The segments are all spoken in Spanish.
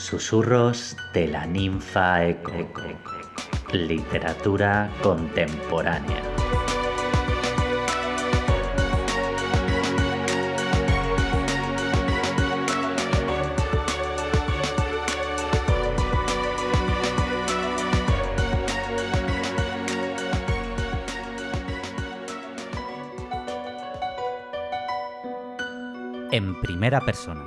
Susurros de la ninfa Eco. Literatura contemporánea. En primera persona.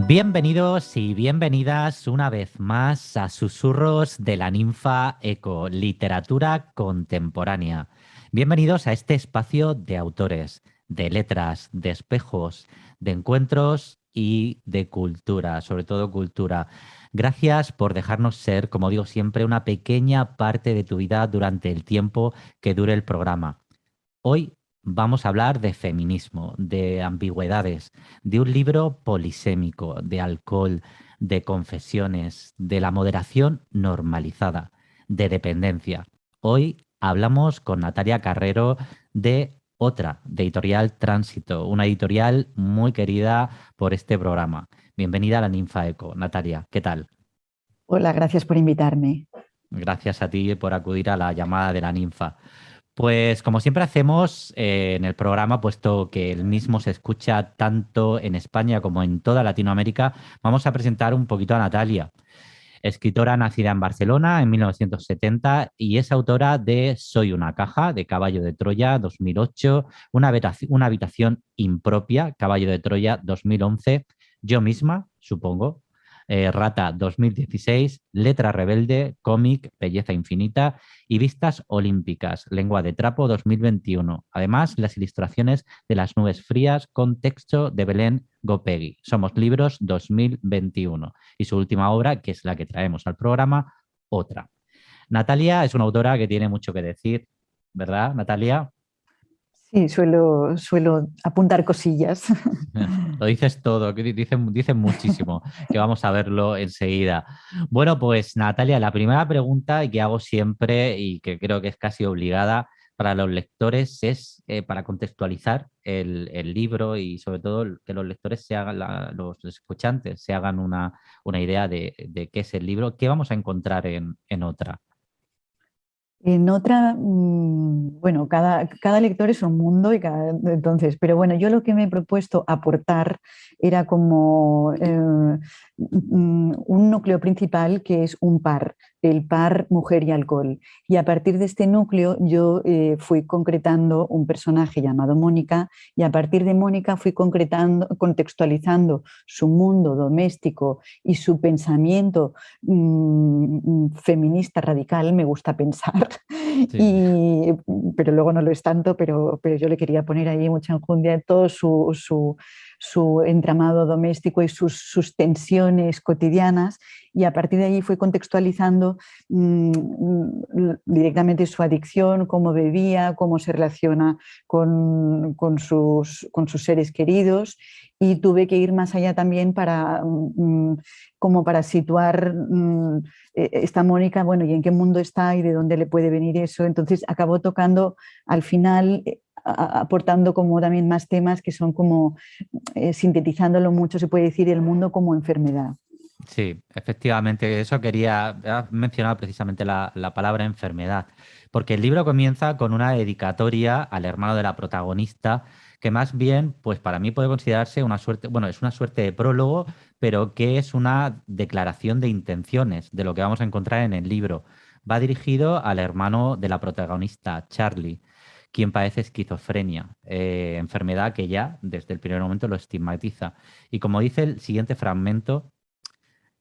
Bienvenidos y bienvenidas una vez más a Susurros de la ninfa Eco, literatura contemporánea. Bienvenidos a este espacio de autores, de letras, de espejos, de encuentros y de cultura, sobre todo cultura. Gracias por dejarnos ser, como digo siempre, una pequeña parte de tu vida durante el tiempo que dure el programa. Hoy vamos a hablar de feminismo, de ambigüedades, de un libro polisémico, de alcohol, de confesiones, de la moderación normalizada, de dependencia. Hoy hablamos con Natalia Carrero de Otra, de Editorial Tránsito, una editorial muy querida por este programa. Bienvenida a la Ninfa Eco. Natalia, ¿qué tal? Hola, gracias por invitarme. Gracias a ti por acudir a la llamada de la ninfa. Pues como siempre hacemos en el programa, puesto que el mismo se escucha tanto en España como en toda Latinoamérica, vamos a presentar un poquito a Natalia, escritora nacida en Barcelona en 1970 y es autora de Soy una caja, de Caballo de Troya, 2008, una habitación impropia, Caballo de Troya, 2011, Yo misma, supongo, Rata 2016, Letra Rebelde, Cómic, Belleza Infinita y Vistas Olímpicas, Lengua de Trapo 2021. Además, las ilustraciones de Las Nubes Frías con texto de Belén Gopegui. Somos Libros 2021. Y su última obra, que es la que traemos al programa, Otra. Natalia es una autora que tiene mucho que decir, ¿verdad, Natalia? Sí, suelo apuntar cosillas. Lo dices todo, que dicen muchísimo, que vamos a verlo enseguida. Bueno, pues Natalia, la primera pregunta que hago siempre y que creo que es casi obligada para los lectores es para contextualizar el libro y sobre todo que los lectores se hagan, los escuchantes se hagan una idea de qué es el libro, qué vamos a encontrar en Otra. En otra, bueno, cada lector es un mundo y entonces, pero bueno, yo lo que me he propuesto aportar era como un núcleo principal que es un par, el par mujer y alcohol. Y a partir de este núcleo yo fui concretando un personaje llamado Mónica y a partir de Mónica fui contextualizando su mundo doméstico y su pensamiento feminista radical, me gusta pensar, Sí. y, pero luego no lo es tanto, pero yo le quería poner ahí mucha enjundia en todo su entramado doméstico y sus tensiones cotidianas, y a partir de ahí fue contextualizando directamente su adicción, cómo bebía, cómo se relaciona con sus seres queridos, y tuve que ir más allá también como para situar esta Mónica, bueno, y en qué mundo está y de dónde le puede venir eso. Entonces acabó tocando al final, aportando como también más temas que son como, sintetizándolo mucho, se puede decir el mundo como enfermedad. Sí, efectivamente, eso quería has mencionado precisamente la palabra enfermedad, porque el libro comienza con una dedicatoria al hermano de la protagonista, que más bien, pues para mí puede considerarse una suerte, bueno, es una suerte de prólogo, pero que es una declaración de intenciones de lo que vamos a encontrar en el libro. Va dirigido al hermano de la protagonista, Charlie, quien padece esquizofrenia, enfermedad que ya desde el primer momento lo estigmatiza. Y como dice el siguiente fragmento,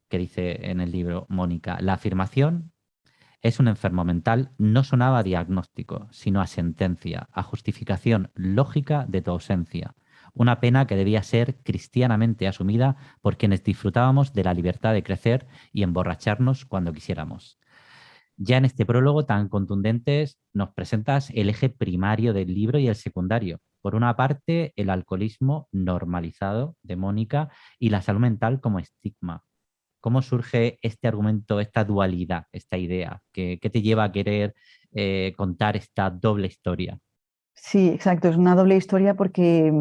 que dice en el libro Mónica, la afirmación es un enfermo mental no sonaba a diagnóstico, sino a sentencia, a justificación lógica de tu ausencia. Una pena que debía ser cristianamente asumida por quienes disfrutábamos de la libertad de crecer y emborracharnos cuando quisiéramos. Ya en este prólogo tan contundentes nos presentas el eje primario del libro y el secundario. Por una parte, el alcoholismo normalizado de Mónica y la salud mental como estigma. ¿Cómo surge este argumento, esta dualidad, esta idea? ¿Qué te lleva a querer contar esta doble historia? Sí, exacto, es una doble historia porque,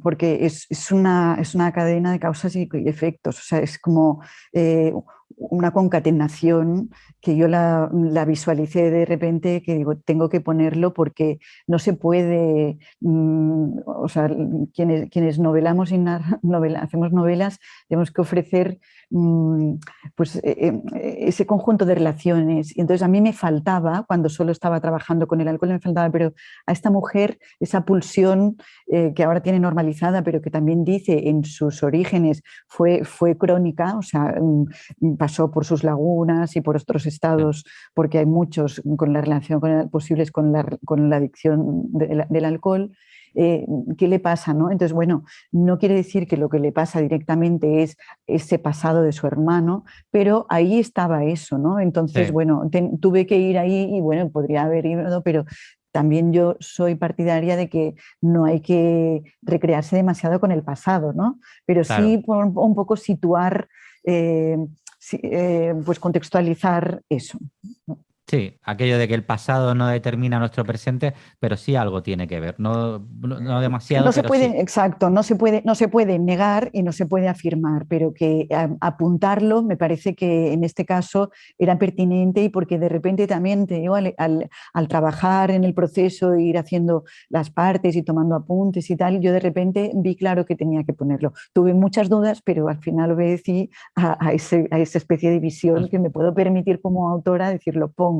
porque es una cadena de causas y efectos, o sea, es como eh, una concatenación que yo la visualicé de repente, que digo, tengo que ponerlo porque no se puede, o sea, quienes novelamos y hacemos novelas, tenemos que ofrecer mm, pues, ese conjunto de relaciones. Y entonces a mí me faltaba, cuando solo estaba trabajando con el alcohol, me faltaba, pero a esta mujer esa pulsión que ahora tiene normalizada, pero que también dice en sus orígenes fue crónica, o sea, pasó por sus lagunas y por otros Sí, estados, porque hay muchos con la relación posibles con la adicción del alcohol. Eh, ¿Qué le pasa? ¿No? Entonces, bueno, no quiere decir que lo que le pasa directamente es ese pasado de su hermano, pero ahí estaba eso, ¿no? Entonces, sí, bueno, tuve que ir ahí y bueno, podría haber ido, pero también yo soy partidaria de que no hay que recrearse demasiado con el pasado, ¿no? Pero claro. sí por un poco situar, eh, pues contextualizar eso. Sí, aquello de que el pasado no determina nuestro presente, pero sí algo tiene que ver. No demasiado, No se pero sí. puede, exacto, no se puede negar y no se puede afirmar, pero que apuntarlo me parece que en este caso era pertinente y porque de repente también te digo, al trabajar en el proceso, ir haciendo las partes y tomando apuntes y tal, yo de repente vi claro que tenía que ponerlo. Tuve muchas dudas, pero al final obedecí a esa especie de visión que me puedo permitir como autora decir, lo pongo.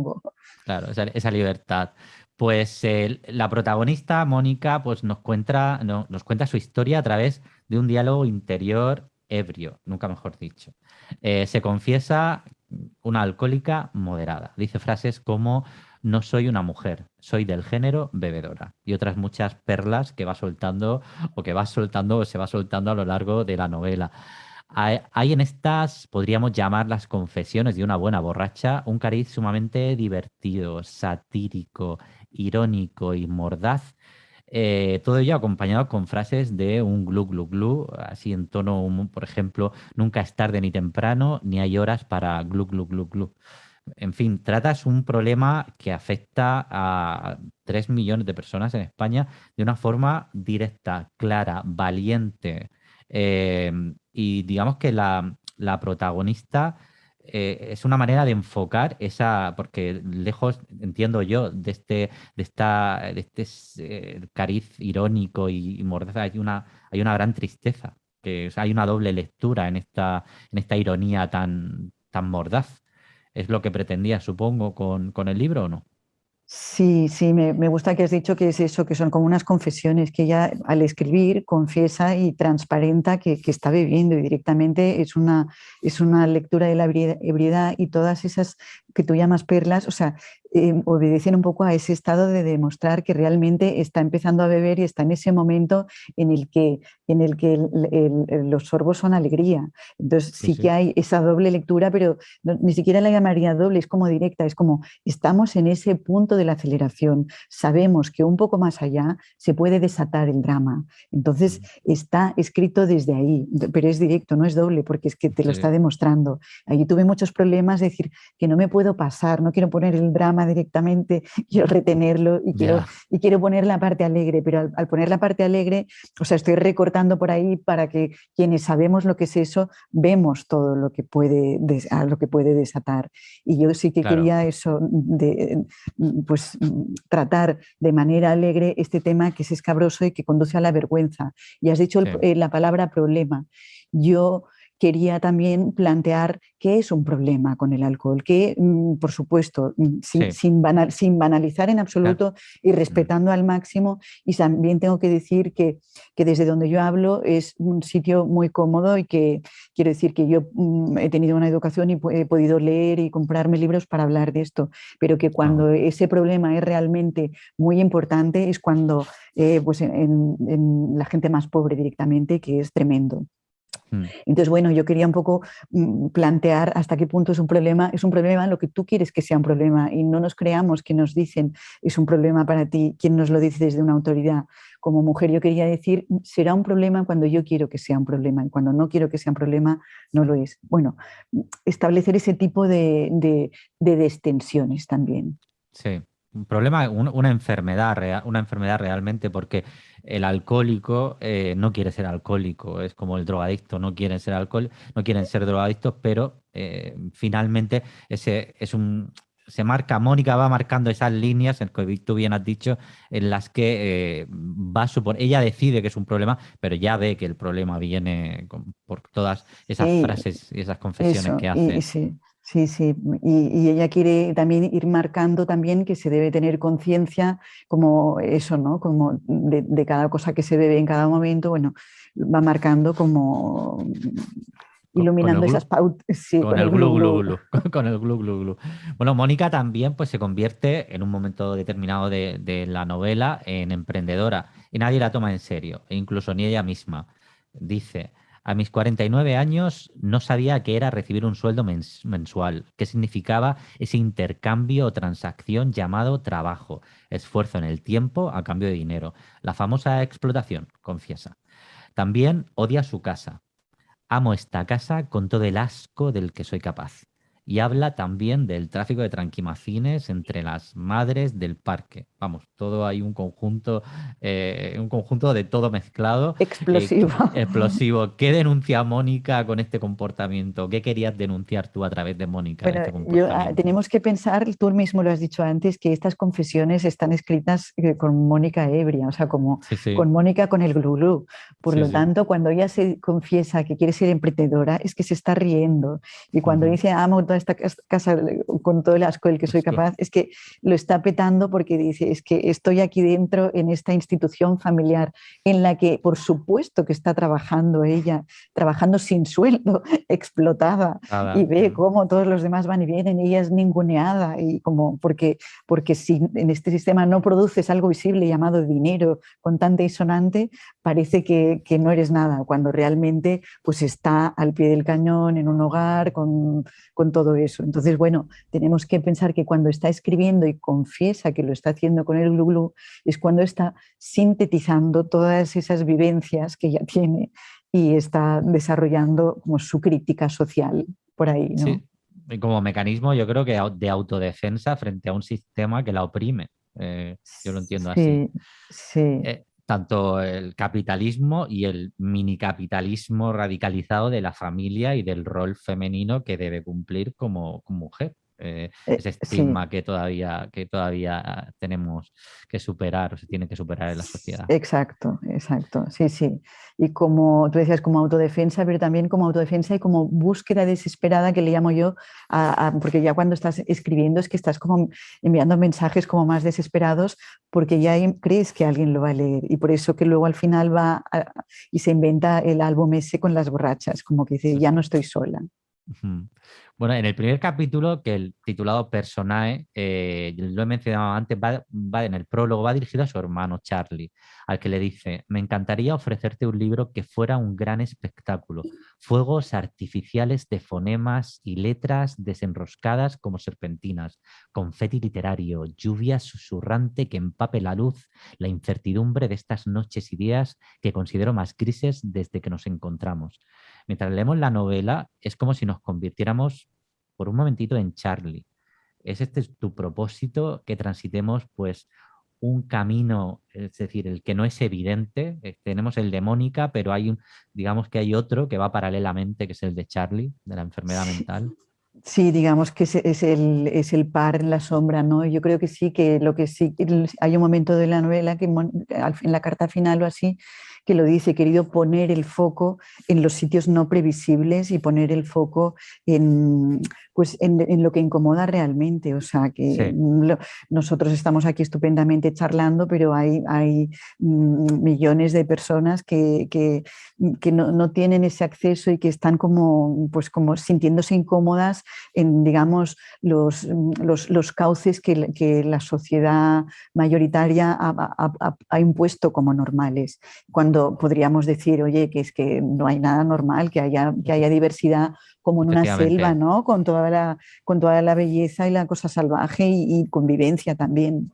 Claro, esa libertad. Pues la protagonista, Mónica, pues nos cuenta, nos cuenta su historia a través de un diálogo interior ebrio, nunca mejor dicho. Se confiesa una alcohólica moderada. Dice frases como no soy una mujer, soy del género bebedora. Y otras muchas perlas que va soltando o que va soltando o se va soltando a lo largo de la novela. Hay en estas, podríamos llamar las confesiones de una buena borracha, un cariz sumamente divertido, satírico, irónico y mordaz. Todo ello acompañado con frases de un glu glu glu, así en tono, por ejemplo, nunca es tarde ni temprano, ni hay horas para glu glu glu glu. En fin, tratas un problema que afecta a 3 millones de personas en España de una forma directa, clara, valiente. Eh, y digamos que la protagonista es una manera de enfocar esa, porque lejos, entiendo yo, de este cariz irónico y mordaz, hay una gran tristeza, hay una doble lectura en esta ironía tan mordaz. ¿Es lo que pretendía, supongo, con el libro o no? Sí, sí, me gusta que has dicho que es eso, que son como unas confesiones, que ella al escribir confiesa y transparenta que está bebiendo y directamente es una lectura de la ebriedad y todas esas que tú llamas perlas, o sea, obedecen un poco a ese estado de demostrar que realmente está empezando a beber y está en ese momento en el que los sorbos son alegría. Entonces Sí, sí que sí. hay esa doble lectura, pero ni siquiera la llamaría doble, es como directa, es como estamos en ese punto de la aceleración, sabemos que un poco más allá se puede desatar el drama. Entonces Mm. está escrito desde ahí, pero es directo, no es doble, porque es que te lo está Sí, demostrando. Allí tuve muchos problemas de decir que no me puedo pasar, no quiero poner el drama directamente, quiero retenerlo ya, y quiero poner la parte alegre, pero al poner la parte alegre, o sea, estoy recortando por ahí para que quienes sabemos lo que es eso, vemos todo lo que puede, a lo que puede desatar. Y yo sí que claro. quería eso, pues tratar de manera alegre este tema que es escabroso y que conduce a la vergüenza. Y has dicho Sí, la palabra problema. Yo quería también plantear qué es un problema con el alcohol, que por supuesto, sí, sin banalizar en claro. absoluto y Mm. respetando al máximo, y también tengo que decir que desde donde yo hablo es un sitio muy cómodo y que quiero decir que yo he tenido una educación y he podido leer y comprarme libros para hablar de esto, pero que Ajá. cuando ese problema es realmente muy importante es cuando pues en la gente más pobre directamente, que es tremendo. Mm. Entonces, bueno, yo quería un poco plantear hasta qué punto es un problema lo que tú quieres que sea un problema y no nos creamos que nos dicen es un problema para ti, quien nos lo dice desde una autoridad. Como mujer yo quería decir, será un problema cuando yo quiero que sea un problema y cuando no quiero que sea un problema, no lo es. Bueno, establecer ese tipo de extensiones también. Sí. un problema, una enfermedad, una enfermedad realmente, porque el alcohólico no quiere ser alcohólico, es como el drogadicto, no quieren ser no quieren ser drogadictos, pero finalmente ese es un se marca, Mónica va marcando esas líneas, en que tú bien has dicho, en las que va a suponer, ella decide que es un problema, pero ya ve que el problema viene por todas esas Sí, frases y esas confesiones eso, que y hace. sí, sí, sí. Y ella quiere también ir marcando también que se debe tener conciencia como eso, ¿no? Como de cada cosa que se bebe en cada momento, bueno, va marcando como Con el iluminando esas glu, pautas, sí, con con el el glu glu glu glu. glu, con el glu glu glu. Bueno, Mónica también pues se convierte en un momento determinado de la novela en emprendedora y nadie la toma en serio, e incluso ni ella misma. Dice, a mis 49 años no sabía qué era recibir un sueldo mensual, qué significaba ese intercambio o transacción llamado trabajo, esfuerzo en el tiempo a cambio de dinero, la famosa explotación, confiesa. También odia su casa. Amo esta casa con todo el asco del que soy capaz. Y habla también del tráfico de tranquimacines entre las madres del parque. Vamos, todo hay un conjunto de todo mezclado, Explosivo. explosivo. ¿Qué denuncia Mónica con este comportamiento? ¿Qué querías denunciar tú a través de Mónica de Bueno, este comportamiento? tenemos que pensar, tú mismo lo has dicho antes, que estas confesiones están escritas con Mónica ebria, o sea, como Sí, sí, con Mónica con el glulú. Por sí, lo sí. tanto, cuando ella se confiesa que quiere ser emprendedora, es que se está riendo. Y cuando Ujú. dice amo toda esta casa con todo el asco del que soy Asco. capaz, es que lo está petando porque dice, es que estoy aquí dentro en esta institución familiar en la que, por supuesto, que está trabajando ella, trabajando sin sueldo, explotada y Nada. ve cómo todos los demás van y vienen y ella es ninguneada y como porque si en este sistema no produces algo visible llamado dinero contante y sonante, parece que no eres nada, cuando realmente pues está al pie del cañón en un hogar con todo eso. Entonces, bueno, tenemos que pensar que cuando está escribiendo y confiesa que lo está haciendo con el glu glu, es cuando está sintetizando todas esas vivencias que ella tiene y está desarrollando como su crítica social por ahí, ¿no? Sí, y como mecanismo yo creo que de autodefensa frente a un sistema que la oprime. Yo lo entiendo así. Sí, sí. Tanto el capitalismo y el minicapitalismo radicalizado de la familia y del rol femenino que debe cumplir como mujer. Ese Sí, estigma que todavía tenemos que superar o se tiene que superar en la sociedad. exacto, exacto, sí, sí. Y como tú decías, como autodefensa, pero también como autodefensa y como búsqueda desesperada que le llamo yo, porque ya cuando estás escribiendo es que estás como enviando mensajes como más desesperados porque ya crees que alguien lo va a leer y por eso que luego al final y se inventa el álbum ese con las borrachas, como que dice, Sí, ya no sí. estoy sola. Ujú. Bueno, en el primer capítulo, que el titulado Personae, lo he mencionado antes, va en el prólogo, va dirigido a su hermano Charlie, al que le dice, me encantaría ofrecerte un libro que fuera un gran espectáculo, fuegos artificiales de fonemas y letras desenroscadas como serpentinas, confeti literario, lluvia susurrante que empape la luz, la incertidumbre de estas noches y días que considero más grises desde que nos encontramos. Mientras leemos la novela, es como si nos convirtiéramos por un momentito en Charlie. ¿Es este tu propósito, que transitemos pues un camino, es decir, el que no es evidente? Tenemos el de Mónica, pero digamos que hay otro que va paralelamente, que es el de Charlie, de la enfermedad mental. Sí, digamos que es el par en la sombra, ¿no? Yo creo que sí, que lo que sí, hay un momento de la novela que en la carta final o así, que lo dice, he querido poner el foco en los sitios no previsibles y poner el foco en, pues en lo que incomoda realmente. O sea, que Sí, nosotros estamos aquí estupendamente charlando, pero hay millones de personas que no tienen ese acceso y que están como, pues como sintiéndose incómodas en, digamos, los cauces que la sociedad mayoritaria ha impuesto como normales, cuando podríamos decir, oye, que es que no hay nada normal, que haya diversidad como en una selva, efectivamente. ¿no? Con toda la belleza y la cosa salvaje y convivencia también.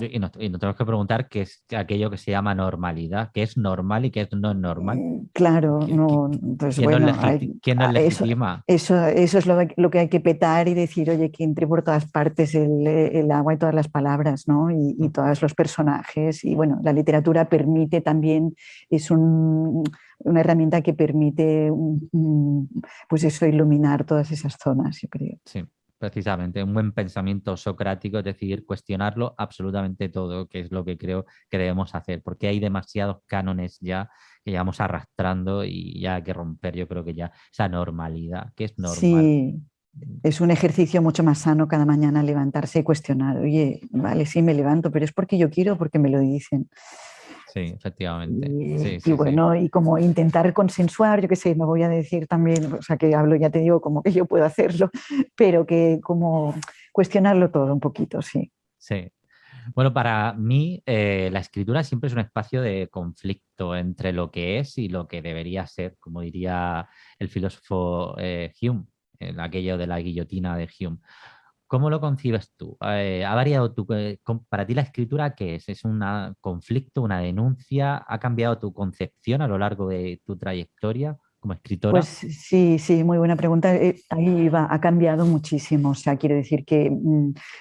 Y nos tenemos que preguntar qué es aquello que se llama normalidad, qué es normal y qué no es normal. Claro, no, pues ¿Quién nos bueno, quién nos eso, legitima? eso es lo que hay que petar y decir, oye, que entre por todas partes el agua y todas las palabras, ¿no? Y todos los personajes. Y bueno, la literatura permite también, es una herramienta que permite, pues eso, iluminar todas esas zonas, yo creo. Sí, precisamente, un buen pensamiento socrático, es decir, cuestionarlo absolutamente todo, que es lo que creo que debemos hacer, porque hay demasiados cánones ya que llevamos arrastrando y ya hay que romper, yo creo que ya esa normalidad, que es normal. Sí, es un ejercicio mucho más sano cada mañana levantarse y cuestionar, oye, vale, sí me levanto, pero es porque yo quiero, porque me lo dicen. Sí, efectivamente. Sí, Y sí, sí. bueno, y como intentar consensuar, yo qué sé, no voy a decir también, o sea, que hablo, ya te digo, como que yo puedo hacerlo, pero que como cuestionarlo todo un poquito, sí. Sí. Bueno, para mí la escritura siempre es un espacio de conflicto entre lo que es y lo que debería ser, como diría el filósofo Hume, aquello de la guillotina de Hume. ¿Cómo lo concibes tú? ¿Ha variado para ti la escritura qué es? ¿Es un conflicto, una denuncia? ¿Ha cambiado tu concepción a lo largo de tu trayectoria como Pues escritora? sí, sí, muy buena pregunta. Ahí va, ha cambiado muchísimo. O sea, quiero decir que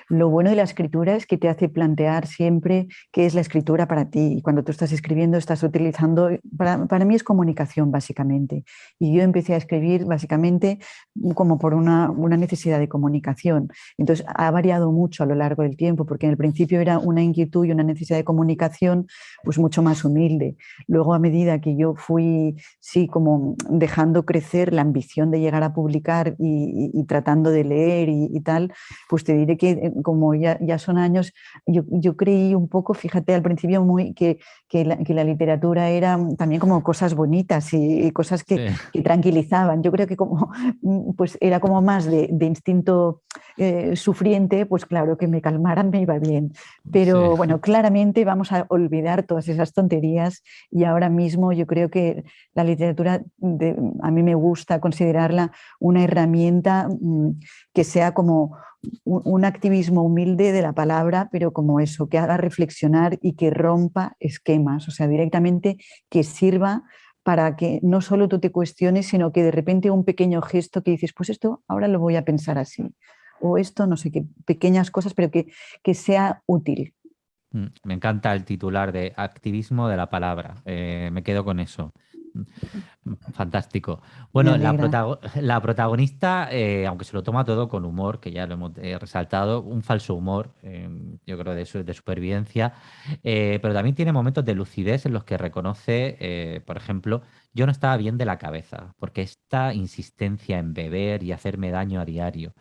lo bueno de la escritura es que te hace plantear siempre qué es la escritura para ti. Y cuando tú estás escribiendo, estás utilizando, para mí es comunicación, básicamente. Y yo empecé a escribir básicamente como por una necesidad de comunicación. Entonces, ha variado mucho a lo largo del tiempo, porque en el principio era una inquietud y una necesidad de comunicación, pues mucho más humilde. Luego, a medida que yo fui, sí, como dejando crecer la ambición de llegar a publicar y tratando de leer y tal, pues te diré que como ya son años, yo creí un poco, fíjate, al principio muy que la literatura era también como cosas bonitas y cosas Sí, que tranquilizaban. Yo creo que como pues era como más de instinto sufriente, pues claro, que me calmaran me iba bien. sí. Pero bueno, claramente vamos a olvidar todas esas tonterías y ahora mismo yo creo que la literatura, a mí me gusta considerarla una herramienta que sea como un activismo humilde de la palabra, pero como eso, que haga reflexionar y que rompa esquemas, o sea, directamente que sirva para que no solo tú te cuestiones, sino que de repente un pequeño gesto que dices, pues esto ahora lo voy a pensar así, o esto, no sé qué, pequeñas cosas, pero que sea útil. Me encanta el titular de activismo de la palabra. Me quedo con eso. Fantástico. Me Bueno, alegra. la protagonista, aunque se lo toma todo con humor, que ya lo hemos resaltado, un falso humor, yo creo, de supervivencia, pero también tiene momentos de lucidez en los que reconoce, por ejemplo, yo no estaba bien de la cabeza, porque esta insistencia en beber y hacerme daño a diario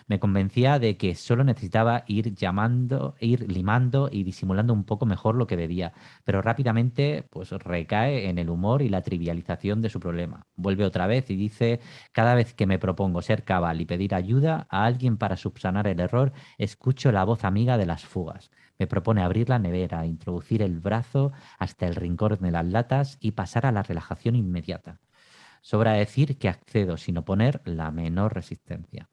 me convencía de que solo necesitaba ir llamando, ir limando y disimulando un poco mejor lo que bebía, pero rápidamente pues recae en el humor y la trivialización de su problema. Vuelve otra vez y dice, cada vez que me propongo ser cabal y pedir ayuda a alguien para subsanar el error, escucho la voz amiga de las fugas. Me propone abrir la nevera, introducir el brazo hasta el rincón de las latas y pasar a la relajación inmediata. Sobra decir que accedo sin oponer la menor resistencia.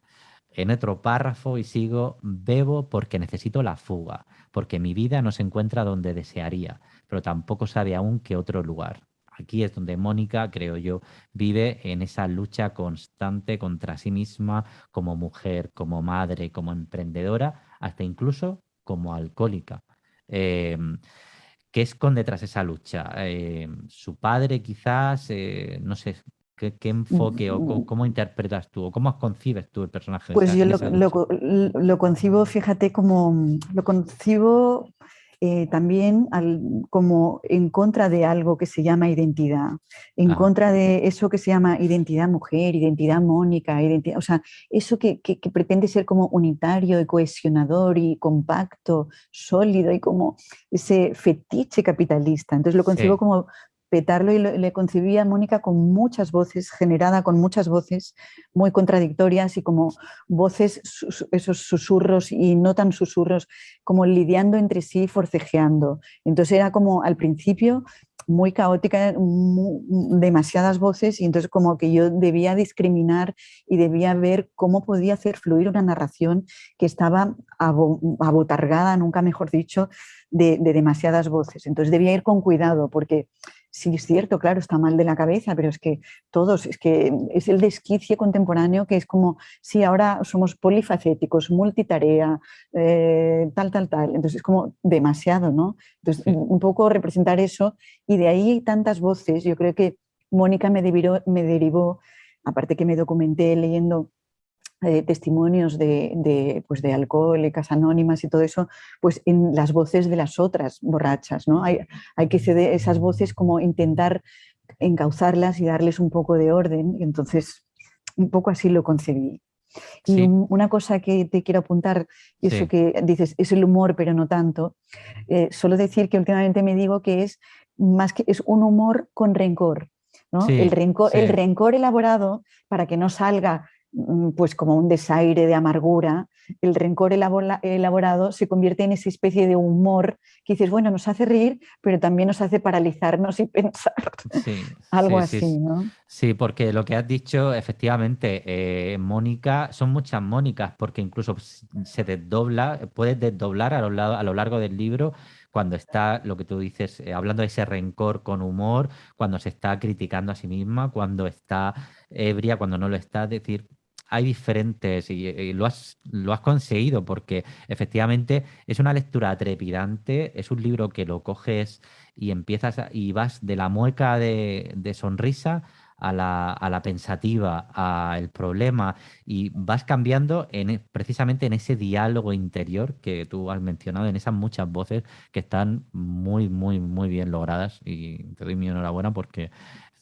En otro párrafo y sigo, bebo porque necesito la fuga, porque mi vida no se encuentra donde desearía, pero tampoco sabe aún qué otro lugar. Aquí es donde Mónica, creo yo, vive en esa lucha constante contra sí misma como mujer, como madre, como emprendedora, hasta incluso como alcohólica. Eh, ¿Qué esconde tras esa lucha? ¿Su padre quizás? No sé, ¿qué enfoque o cómo interpretas tú o cómo concibes tú el personaje Pues yo en esa lucha? lo concibo, fíjate, como lo concibo también como en contra de algo que se llama identidad, en Ajá, contra de eso que se llama identidad mujer, identidad Mónica, identidad, o sea, eso que pretende ser como unitario y cohesionador y compacto, sólido y como ese fetiche capitalista. Entonces lo concibo sí, como petarlo y le concibía a Mónica con muchas voces, generada con muchas voces muy contradictorias y como voces, esos susurros y no tan susurros, como lidiando entre sí, forcejeando. Entonces era como al principio muy caótica, demasiadas voces, y entonces como que yo debía discriminar y debía ver cómo podía hacer fluir una narración que estaba abotargada, nunca mejor dicho, de demasiadas voces. Entonces debía ir con cuidado porque sí es cierto, claro, está mal de la cabeza, pero es que todos, es que es el desquicie contemporáneo que es como, sí, ahora somos polifacéticos, multitarea, tal. Entonces es como demasiado, ¿no? Entonces, Sí, un poco representar eso y de ahí tantas voces. Yo creo que Mónica me derivó, aparte que me documenté leyendo testimonios pues de alcohólicas anónimas y todo eso, pues en las voces de las otras borrachas, ¿no? Hay que ceder esas voces, como intentar encauzarlas y darles un poco de orden. Y entonces, un poco así lo concebí. Y sí, una cosa que te quiero apuntar, eso sí, que dices, es el humor, pero no tanto. Solo decir que últimamente me digo que es más que es un humor con rencor, ¿no? sí, El sí. rencor elaborado para que no salga pues como un desaire de amargura, el rencor elaborado se convierte en esa especie de humor que dices, bueno, nos hace reír, pero también nos hace paralizarnos y pensar. Sí, Algo sí, sí, así, ¿no? sí, porque lo que has dicho, efectivamente, Mónica, son muchas Mónicas, porque incluso se desdobla, puedes desdoblar a lo largo del libro cuando está, lo que tú dices, hablando de ese rencor con humor, cuando se está criticando a sí misma, cuando está ebria, cuando no lo está, es decir, hay diferentes, y lo has conseguido, porque efectivamente es una lectura trepidante, es un libro que lo coges y y vas de la mueca de sonrisa a la pensativa, al problema, y vas cambiando precisamente en ese diálogo interior que tú has mencionado, en esas muchas voces que están muy, muy, muy bien logradas, y te doy mi enhorabuena porque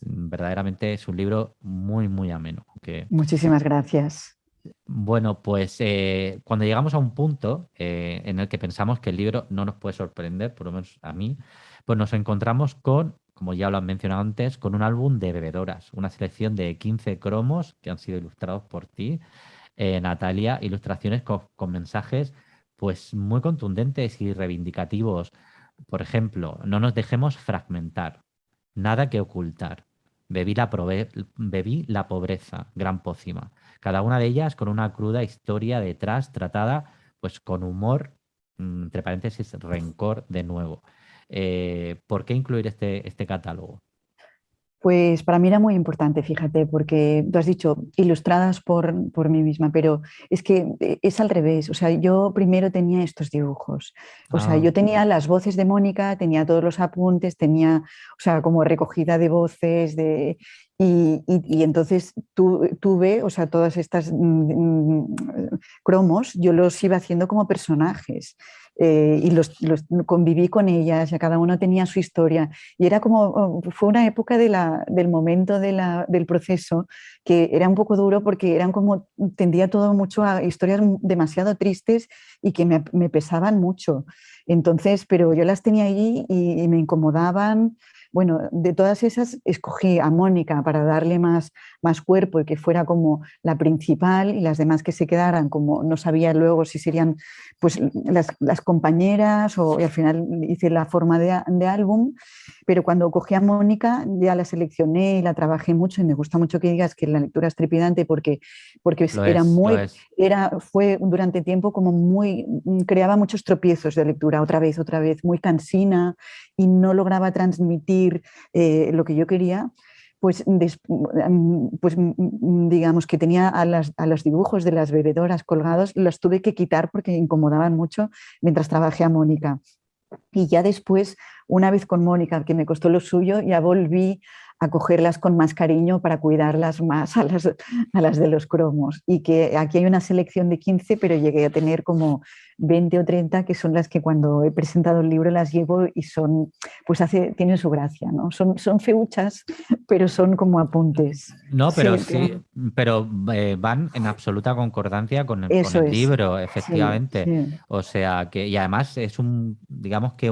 verdaderamente es un libro muy, muy ameno. Muchísimas gracias. Bueno, pues cuando llegamos a un punto en el que pensamos que el libro no nos puede sorprender, por lo menos a mí, pues nos encontramos con, como ya lo han mencionado antes, con un álbum de bebedoras, una selección de 15 cromos que han sido ilustrados por ti, Natalia, ilustraciones con mensajes pues muy contundentes y reivindicativos. Por ejemplo, no nos dejemos fragmentar, nada que ocultar. Bebí la pobreza, gran pócima. Cada una de ellas con una cruda historia detrás, tratada pues con humor, entre paréntesis, rencor de nuevo. ¿Por qué incluir este catálogo? Pues para mí era muy importante, fíjate, porque tú has dicho ilustradas por mí misma, pero es que es al revés. O sea, yo primero tenía estos dibujos. O sea, Ah, yo tenía las voces de Mónica, tenía todos los apuntes, tenía, o sea, como recogida de voces, y entonces tuve, o sea, todas estas cromos, yo los iba haciendo como personajes. Y conviví con ellas, ya cada uno tenía su historia. Y era como, fue una época del momento del proceso que era un poco duro porque eran como, tendía todo mucho a historias demasiado tristes y que me pesaban mucho. Entonces, pero yo las tenía allí y me incomodaban. Bueno, de todas esas escogí a Mónica para darle más cuerpo y que fuera como la principal, y las demás que se quedaran como no sabía luego si serían pues las compañeras, y al final hice la forma de álbum, pero cuando cogí a Mónica ya la seleccioné y la trabajé mucho, y me gusta mucho que digas que la lectura es trepidante porque lo era es, lo muy, es. fue durante tiempo como muy, creaba muchos tropiezos de lectura, otra vez, muy cansina, y no lograba transmitir lo que yo quería. Pues, pues digamos que tenía a los dibujos de las bebedoras colgados, los tuve que quitar porque incomodaban mucho mientras trabajé a Mónica. Y ya después, una vez con Mónica, que me costó lo suyo, ya volví a cogerlas con más cariño para cuidarlas más a las de los cromos. Y que aquí hay una selección de 15, pero llegué a tener como 20 o 30, que son las que cuando he presentado el libro las llevo y son, pues tienen su gracia, ¿no? Son feuchas, pero son como apuntes. No, pero Sí, sí, pero van en absoluta concordancia con eso el es. libro, Sí, efectivamente. sí. O sea que, y además es un, digamos que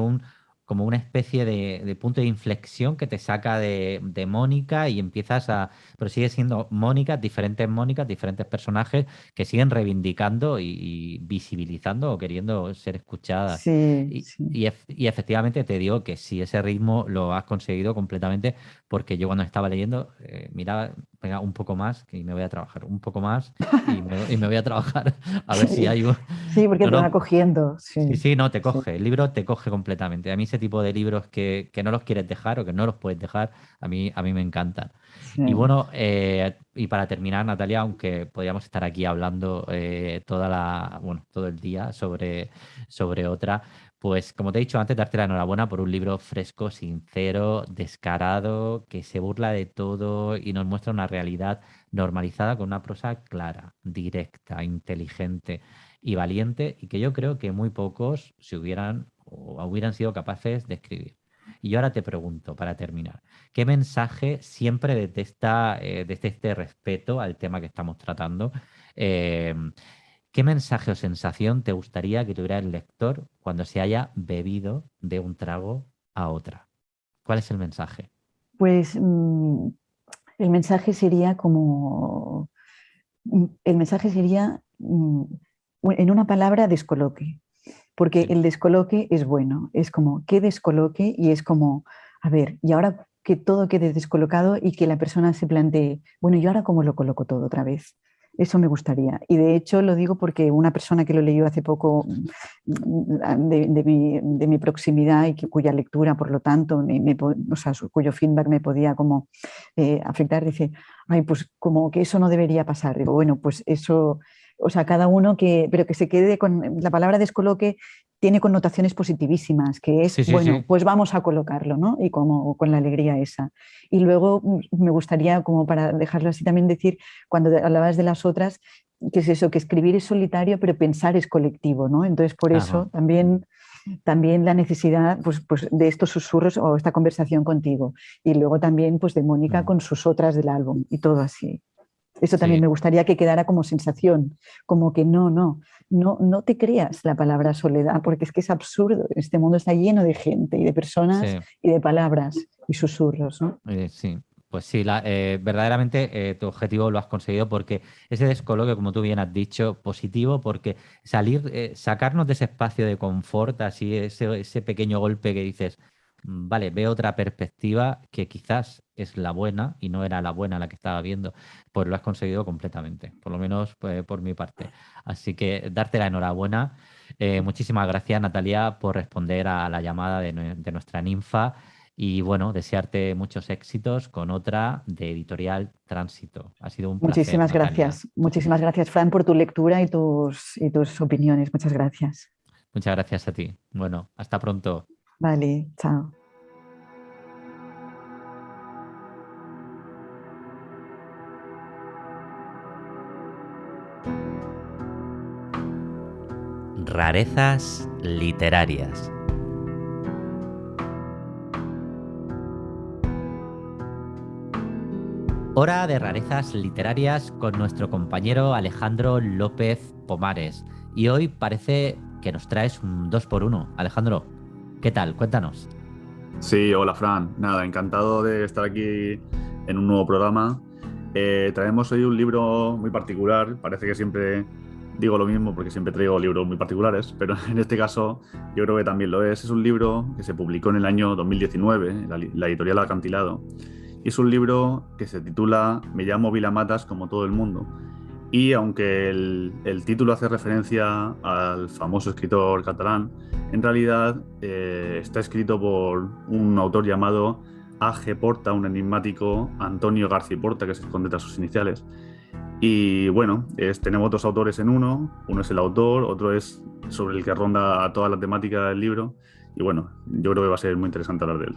como una especie de punto de inflexión que te saca de Mónica y empiezas a... Pero sigue siendo Mónicas, diferentes personajes que siguen reivindicando y visibilizando o queriendo ser escuchadas. Sí, Y, sí. y efectivamente te digo que sí, ese ritmo lo has conseguido completamente, porque yo cuando estaba leyendo, miraba, venga, un poco más y me voy a trabajar, un poco más y me voy a trabajar a ver si hay un... Sí, porque No, te va no, cogiendo, sí, sí, sí, no, te sí. coge, el libro te coge completamente. A mí ese tipo de libros que no los quieres dejar o que no los puedes dejar, a mí me encantan. Sí. Y bueno, y para terminar, Natalia, aunque podríamos estar aquí hablando bueno, todo el día sobre otra, pues como te he dicho antes, darte la enhorabuena por un libro fresco, sincero, descarado, que se burla de todo y nos muestra una realidad normalizada con una prosa clara, directa, inteligente y valiente, y que yo creo que muy pocos se hubieran o hubieran sido capaces de escribir. Y yo ahora te pregunto, para terminar, ¿qué mensaje siempre desde este respeto al tema que estamos tratando, eh, qué mensaje o sensación te gustaría que tuviera el lector cuando se haya bebido de un trago a otra? ¿Cuál es el mensaje? Pues el mensaje sería como, el mensaje sería, en una palabra, descoloque, porque Sí. el descoloque es bueno, es como, qué descoloque y es como, a ver, y ahora que todo quede descolocado y que la persona se plantee, bueno, ¿y ahora cómo lo coloco todo otra vez? Eso me gustaría. Y de hecho lo digo porque una persona que lo leyó hace poco de mi proximidad y cuya lectura, por lo tanto, o sea, cuyo feedback me podía como afectar, dice, ay, pues como que eso no debería pasar. Digo, bueno, pues eso, o sea, cada uno pero que se quede con la palabra descoloque tiene connotaciones positivísimas, que es, Sí, sí, bueno, sí. pues vamos a colocarlo, ¿no? Y como con la alegría esa. Y luego me gustaría, como para dejarlo así, también decir, cuando hablabas de las otras, que es eso, que escribir es solitario, pero pensar es colectivo, ¿no? Entonces, por Ajá. eso también la necesidad pues, de estos susurros o esta conversación contigo. Y luego también pues, de Mónica Mm. con sus otras del álbum y todo así. Eso también Sí, me gustaría que quedara como sensación, como que no te creas la palabra soledad, porque es que es absurdo. Este mundo está lleno de gente y de personas sí. y de palabras y susurros, ¿no? Sí, pues sí, verdaderamente tu objetivo lo has conseguido porque ese descoloque, como tú bien has dicho, positivo, porque sacarnos de ese espacio de confort, así, ese pequeño golpe que dices, vale, veo otra perspectiva que quizás es la buena y no era la buena la que estaba viendo, pues lo has conseguido completamente, por lo menos pues, por mi parte. Así que darte la enhorabuena. Muchísimas gracias, Natalia, por responder a la llamada de nuestra ninfa. Y bueno, desearte muchos éxitos con otra de Editorial Tránsito. Ha sido un placer, Natalia. Muchísimas gracias, Fran, por tu lectura y tus opiniones. Muchas gracias. Muchas gracias a ti. Bueno, hasta pronto. Vale, chao. Rarezas literarias. Hora de rarezas literarias con nuestro compañero Alejandro López Pomares. Y hoy parece que nos traes un 2 por uno. Alejandro, ¿qué tal? Cuéntanos. Sí, hola Fran. Nada, encantado de estar aquí en un nuevo programa. Traemos hoy un libro muy particular. Parece que siempre digo lo mismo porque siempre traigo libros muy particulares, pero en este caso yo creo que también lo es. Es un libro que se publicó en el año 2019, en la editorial Acantilado. Y es un libro que se titula Me llamo Vilamatas como todo el mundo. Y aunque el título hace referencia al famoso escritor catalán, en realidad está escrito por un autor llamado A.G. Porta, un enigmático Antonio García Porta, que se esconde tras sus iniciales. Y bueno, tenemos dos autores en uno es el autor, otro es sobre el que ronda toda la temática del libro. Y bueno, yo creo que va a ser muy interesante hablar de él.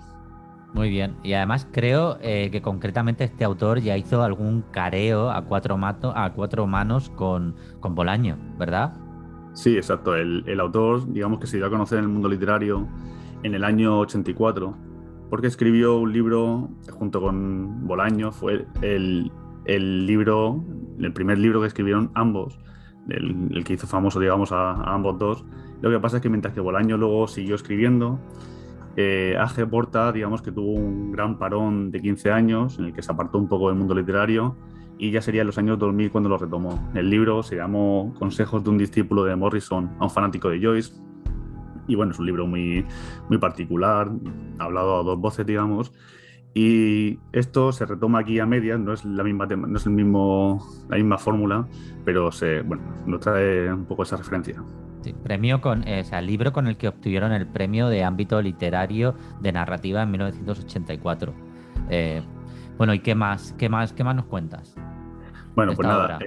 Muy bien. Y además creo que concretamente este autor ya hizo algún careo a cuatro manos con Bolaño, ¿verdad? Sí, exacto. El autor, digamos que se dio a conocer en el mundo literario en el año 84, porque escribió un libro junto con Bolaño, fue el primer libro que escribieron ambos, el que hizo famoso, digamos, a ambos dos. Lo que pasa es que mientras que Bolaño luego siguió escribiendo, A.G. Porta, digamos que tuvo un gran parón de 15 años en el que se apartó un poco del mundo literario y ya sería en los años 2000 cuando lo retomó. El libro se llamó Consejos de un discípulo de Morrison a un fanático de Joyce y bueno, es un libro muy, muy particular, hablado a dos voces, digamos, y esto se retoma aquí a medias, no es la misma, no es la misma fórmula, pero bueno, nos trae un poco esa referencia. Sí, o sea, libro con el que obtuvieron el premio de ámbito literario de narrativa en 1984. Bueno, ¿y qué más nos cuentas de Bueno, pues esta nada, obra?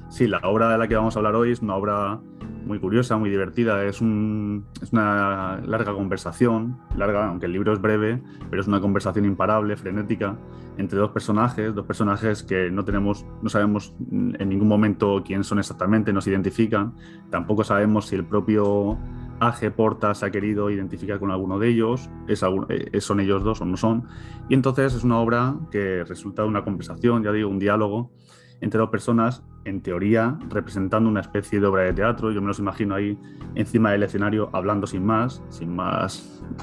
sí, la obra de la que vamos a hablar hoy es una obra muy curiosa, muy divertida. Es una larga conversación, larga, aunque el libro es breve, pero es una conversación imparable, frenética, entre dos personajes que no sabemos en ningún momento quién son exactamente, no se identifican. Tampoco sabemos si el propio A.G. Porta se ha querido identificar con alguno de ellos, son ellos dos o no son. Y entonces es una obra que resulta de una conversación, ya digo, un diálogo entre dos personas, en teoría, representando una especie de obra de teatro. Yo me los imagino ahí encima del escenario hablando sin más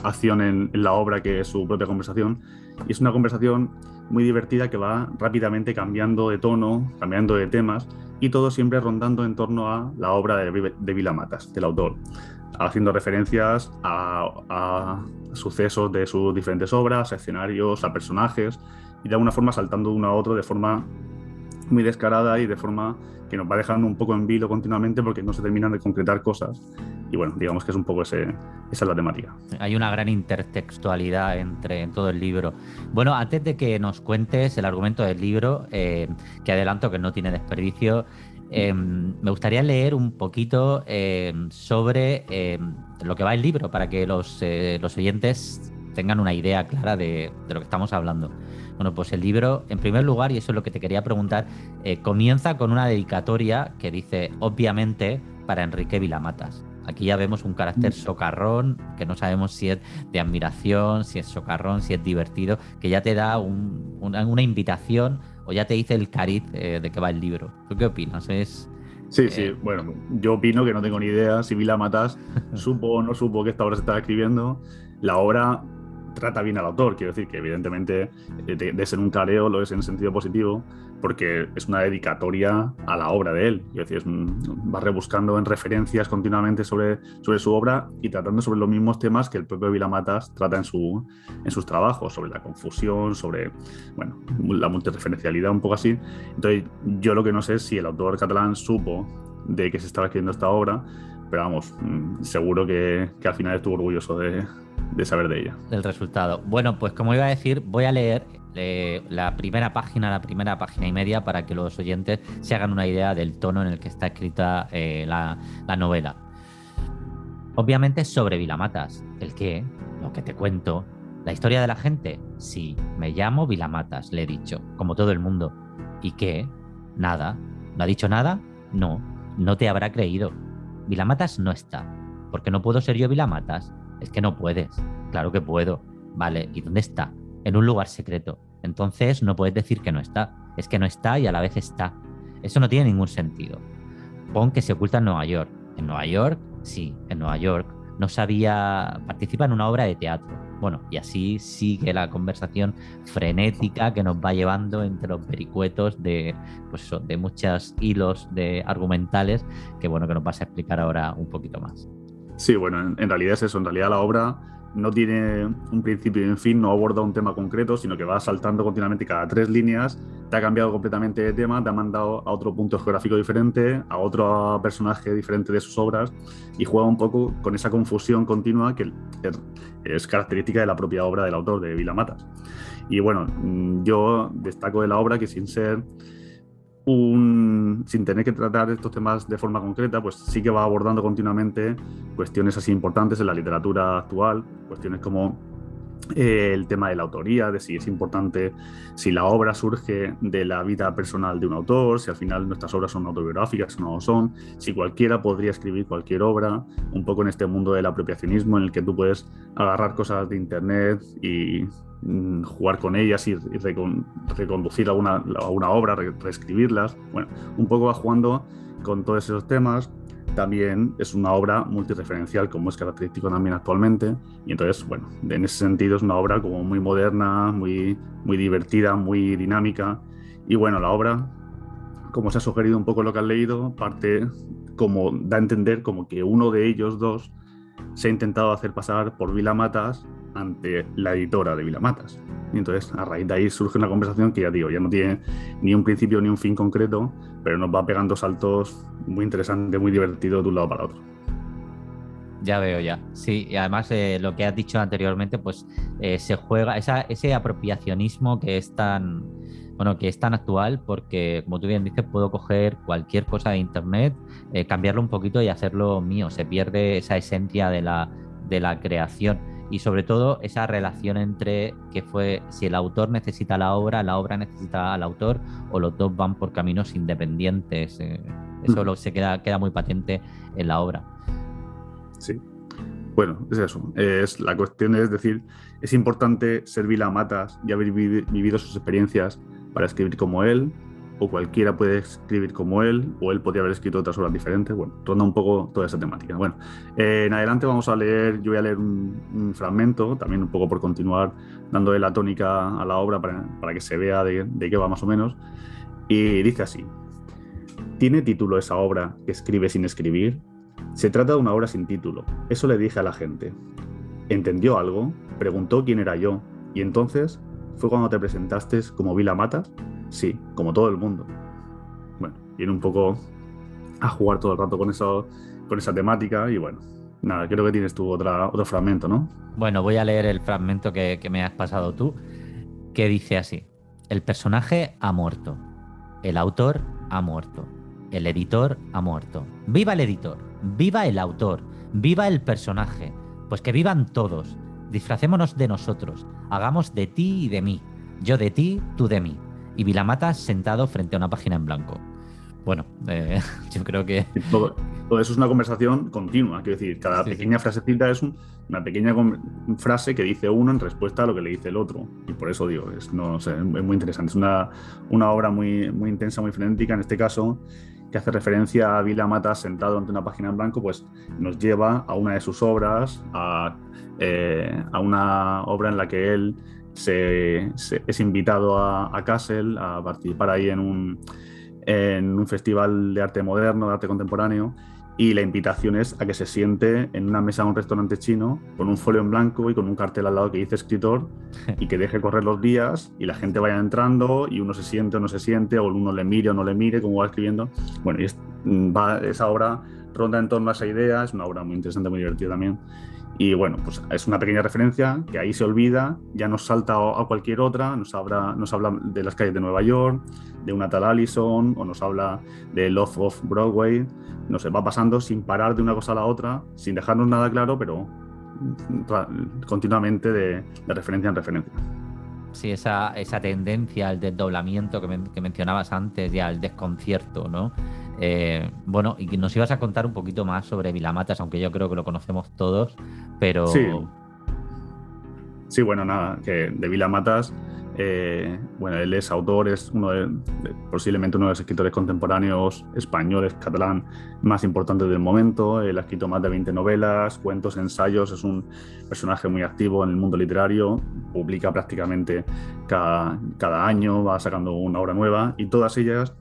acción en la obra que su propia conversación. Y es una conversación muy divertida que va rápidamente cambiando de tono, cambiando de temas, y todo siempre rondando en torno a la obra de Vila Matas, del autor, haciendo referencias a sucesos de sus diferentes obras, a escenarios, a personajes, y de alguna forma saltando de uno a otro de forma muy descarada y de forma que nos va dejando un poco en vilo continuamente porque no se terminan de concretar cosas. Y bueno, digamos que es un poco esa es la temática. Hay una gran intertextualidad en todo el libro. Bueno, antes de que nos cuentes el argumento del libro, que adelanto que no tiene desperdicio, me gustaría leer un poquito sobre lo que va el libro para que los oyentes tengan una idea clara de lo que estamos hablando. Bueno, pues el libro, en primer lugar, y eso es lo que te quería preguntar, comienza con una dedicatoria que dice, obviamente, para Enrique Vilamatas. Aquí ya vemos un carácter socarrón, que no sabemos si es de admiración, si es socarrón, si es divertido, que ya te da una invitación o ya te dice el cariz de que va el libro. ¿Tú qué opinas? Sí, bueno, yo opino que no tengo ni idea si Vilamatas supo o no supo que esta obra se estaba escribiendo. La obra trata bien al autor, quiero decir que evidentemente de ser un careo lo es en sentido positivo, porque es una dedicatoria a la obra de él. Quiero decir, va rebuscando en referencias continuamente sobre su obra y tratando sobre los mismos temas que el propio Vilamatas trata en sus trabajos, sobre la confusión, sobre la multireferencialidad, un poco así. Entonces, yo lo que no sé es si el autor catalán supo de que se estaba escribiendo esta obra, pero vamos, seguro que al final estuvo orgulloso de saber de ella. Del resultado. Bueno, pues como iba a decir, voy a leer la primera página y media para que los oyentes se hagan una idea del tono en el que está escrita la novela. Obviamente sobre Vilamatas. ¿El qué? Lo que te cuento. ¿La historia de la gente? Sí, me llamo Vilamatas, le he dicho, como todo el mundo. ¿Y qué? Nada. ¿No ha dicho nada? No, no te habrá creído. Vilamatas no está. ¿Por qué no puedo ser yo Vilamatas? Es que no puedes. Claro que puedo. Vale, ¿y dónde está? En un lugar secreto. Entonces no puedes decir que no está. Es que no está y a la vez está. Eso no tiene ningún sentido. Pon que se oculta en Nueva York. ¿En Nueva York? Sí, en Nueva York. No sabía... Participa en una obra de teatro. Bueno, y así sigue la conversación frenética que nos va llevando entre los vericuetos de muchos hilos de argumentales que bueno, que nos vas a explicar ahora un poquito más. Sí, bueno, en realidad es eso. En realidad la obra no tiene un principio y un fin, no aborda un tema concreto, sino que va saltando continuamente cada 3 líneas, te ha cambiado completamente de tema, te ha mandado a otro punto geográfico diferente, a otro personaje diferente de sus obras, y juega un poco con esa confusión continua que es característica de la propia obra del autor, de Vilamatas. Y bueno, yo destaco de la obra que sin tener que tratar estos temas de forma concreta, pues sí que va abordando continuamente cuestiones así importantes en la literatura actual, cuestiones como el tema de la autoría, de si es importante, si la obra surge de la vida personal de un autor, si al final nuestras obras son autobiográficas o no lo son, si cualquiera podría escribir cualquier obra, un poco en este mundo del apropiacionismo en el que tú puedes agarrar cosas de internet y jugar con ellas y reconducir a una obra, reescribirlas. Bueno, un poco va jugando con todos esos temas. también es una obra multireferencial, como es característico también actualmente. Y entonces, bueno, en ese sentido es una obra como muy moderna, muy, muy divertida, muy dinámica. Y bueno, la obra, como se ha sugerido un poco lo que has leído, parte como da a entender como que uno de ellos dos se ha intentado hacer pasar por Vila Matas ante la editora de Vila Matas. Y entonces, a raíz de ahí surge una conversación que ya digo, ya no tiene ni un principio ni un fin concreto, pero nos va pegando saltos muy interesantes, muy divertidos de un lado para otro. Ya veo, ya. Sí, y además lo que has dicho anteriormente, pues se juega ese apropiacionismo que es tan, bueno, que es tan actual, porque como tú bien dices, puedo coger cualquier cosa de internet, cambiarlo un poquito y hacerlo mío. Se pierde esa esencia de la creación y sobre todo esa relación entre que fue si el autor necesita la obra necesita al autor, o los dos van por caminos independientes. Eso se queda muy patente en la obra. Sí. Bueno, es eso. La cuestión es decir, es importante ser Vila Matas y haber vivido sus experiencias para escribir como él, o cualquiera puede escribir como él, o él podría haber escrito otras obras diferentes. Bueno, ronda un poco toda esa temática. Bueno, en adelante yo voy a leer un fragmento, también un poco por continuar dándole la tónica a la obra para que se vea de qué va más o menos. Y dice así: ¿tiene título esa obra que escribe sin escribir? Se trata de una obra sin título. Eso le dije a la gente. ¿Entendió algo? Preguntó quién era yo. ¿Y entonces fue cuando te presentaste como Vila Matas? Sí, como todo el mundo. Bueno, viene un poco a jugar todo el rato con esa temática y bueno, nada, creo que tienes tú otro fragmento, ¿no? Bueno, voy a leer el fragmento que me has pasado tú, que dice así: el personaje ha muerto, el autor ha muerto, el editor ha muerto. ¡Viva el editor! ¡Viva el autor! ¡Viva el personaje! Pues que vivan todos. Disfracémonos de nosotros. Hagamos de ti y de mí. Yo de ti, tú de mí. Y Vila Matas sentado frente a una página en blanco. Bueno, yo creo que... Todo eso es una conversación continua. Quiero decir, cada pequeña frasecita es una pequeña frase que dice uno en respuesta a lo que le dice el otro. Y por eso digo, es muy interesante. Es una obra muy, muy intensa, muy frenética. En este caso, que hace referencia a Vila Matas sentado ante una página en blanco, pues nos lleva a una de sus obras, a una obra en la que él es invitado a Kassel a participar ahí en un festival de arte moderno, de arte contemporáneo, y la invitación es a que se siente en una mesa de un restaurante chino con un folio en blanco y con un cartel al lado que dice escritor, y que deje correr los días y la gente vaya entrando y uno se siente o no se siente, o uno le mire o no le mire, como va escribiendo. Bueno, y esa obra ronda en torno a esa idea. Es una obra muy interesante, muy divertida también. Y bueno, pues es una pequeña referencia que ahí se olvida, ya nos salta a cualquier otra, nos habla de las calles de Nueva York, de una tal Allison, o nos habla de Love of Broadway. No sé, va pasando sin parar de una cosa a la otra, sin dejarnos nada claro, pero continuamente de referencia en referencia. Sí, esa tendencia al desdoblamiento que mencionabas antes y al desconcierto, ¿no? Bueno, y que nos ibas a contar un poquito más sobre Vila Matas, aunque yo creo que lo conocemos todos, pero... Sí, bueno, nada, que de Vila Matas, bueno, él es autor, es posiblemente uno de los escritores contemporáneos españoles, catalán, más importantes del momento. Él ha escrito más de 20 novelas, cuentos, ensayos. Es un personaje muy activo en el mundo literario, publica prácticamente cada año, va sacando una obra nueva, y todas ellas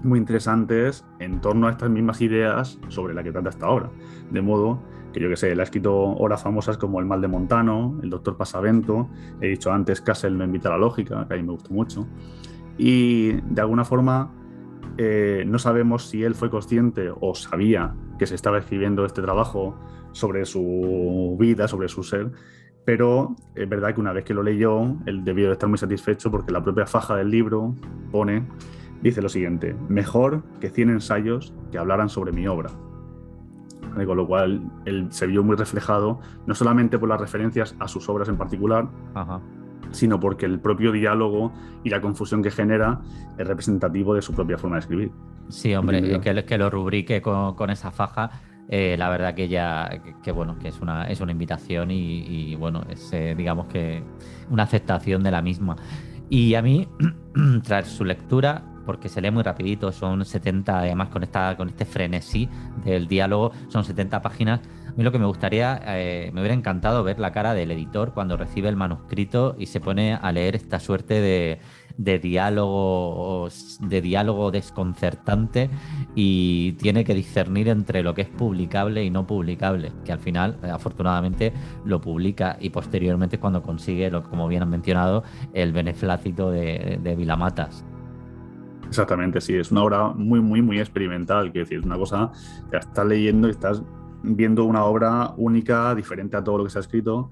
muy interesantes en torno a estas mismas ideas sobre la que trata esta obra. De modo que, yo que sé, él ha escrito obras famosas como El mal de Montano, El doctor Pasavento, he dicho antes Kassel no invita a la lógica, que a mí me gustó mucho. Y de alguna forma no sabemos si él fue consciente o sabía que se estaba escribiendo este trabajo sobre su vida, sobre su ser, pero es verdad que una vez que lo leyó, él debió de estar muy satisfecho, porque la propia faja del libro dice lo siguiente: mejor que 100 ensayos que hablaran sobre mi obra. Con lo cual él se vio muy reflejado, no solamente por las referencias a sus obras en particular, sino porque el propio diálogo y la confusión que genera es representativo de su propia forma de escribir. Sí, hombre, que lo rubrique con esa faja, la verdad que bueno, que es una invitación y bueno, es digamos que una aceptación de la misma. Y a mí, tras su lectura, porque se lee muy rapidito, son 70, además con este frenesí del diálogo, son 70 páginas. A mí lo que me gustaría, me hubiera encantado ver la cara del editor cuando recibe el manuscrito y se pone a leer esta suerte de diálogo desconcertante y tiene que discernir entre lo que es publicable y no publicable, que al final, afortunadamente, lo publica y posteriormente es cuando consigue, como bien han mencionado, el beneplácito de Vilamatas. Exactamente, sí, es una obra muy, muy, muy experimental, quiero decir, es una cosa que estás leyendo y estás viendo una obra única, diferente a todo lo que se ha escrito,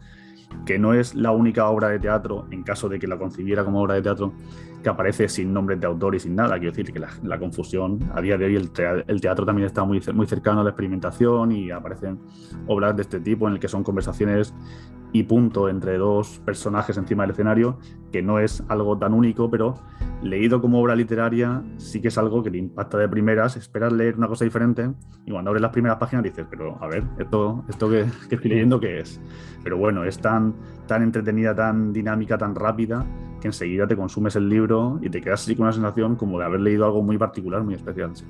que no es la única obra de teatro, en caso de que la concibiera como obra de teatro, que aparece sin nombres de autor y sin nada. Quiero decir que la confusión, a día de hoy el teatro también está muy, muy cercano a la experimentación y aparecen obras de este tipo en el que son conversaciones y punto entre dos personajes encima del escenario, que no es algo tan único, pero leído como obra literaria sí que es algo que te impacta de primeras, esperas leer una cosa diferente y cuando abres las primeras páginas dices, pero a ver, esto que estoy leyendo, ¿qué es? Pero bueno, es tan entretenida, tan dinámica, tan rápida, que enseguida te consumes el libro y te quedas así con una sensación como de haber leído algo muy particular, muy especial. Sí.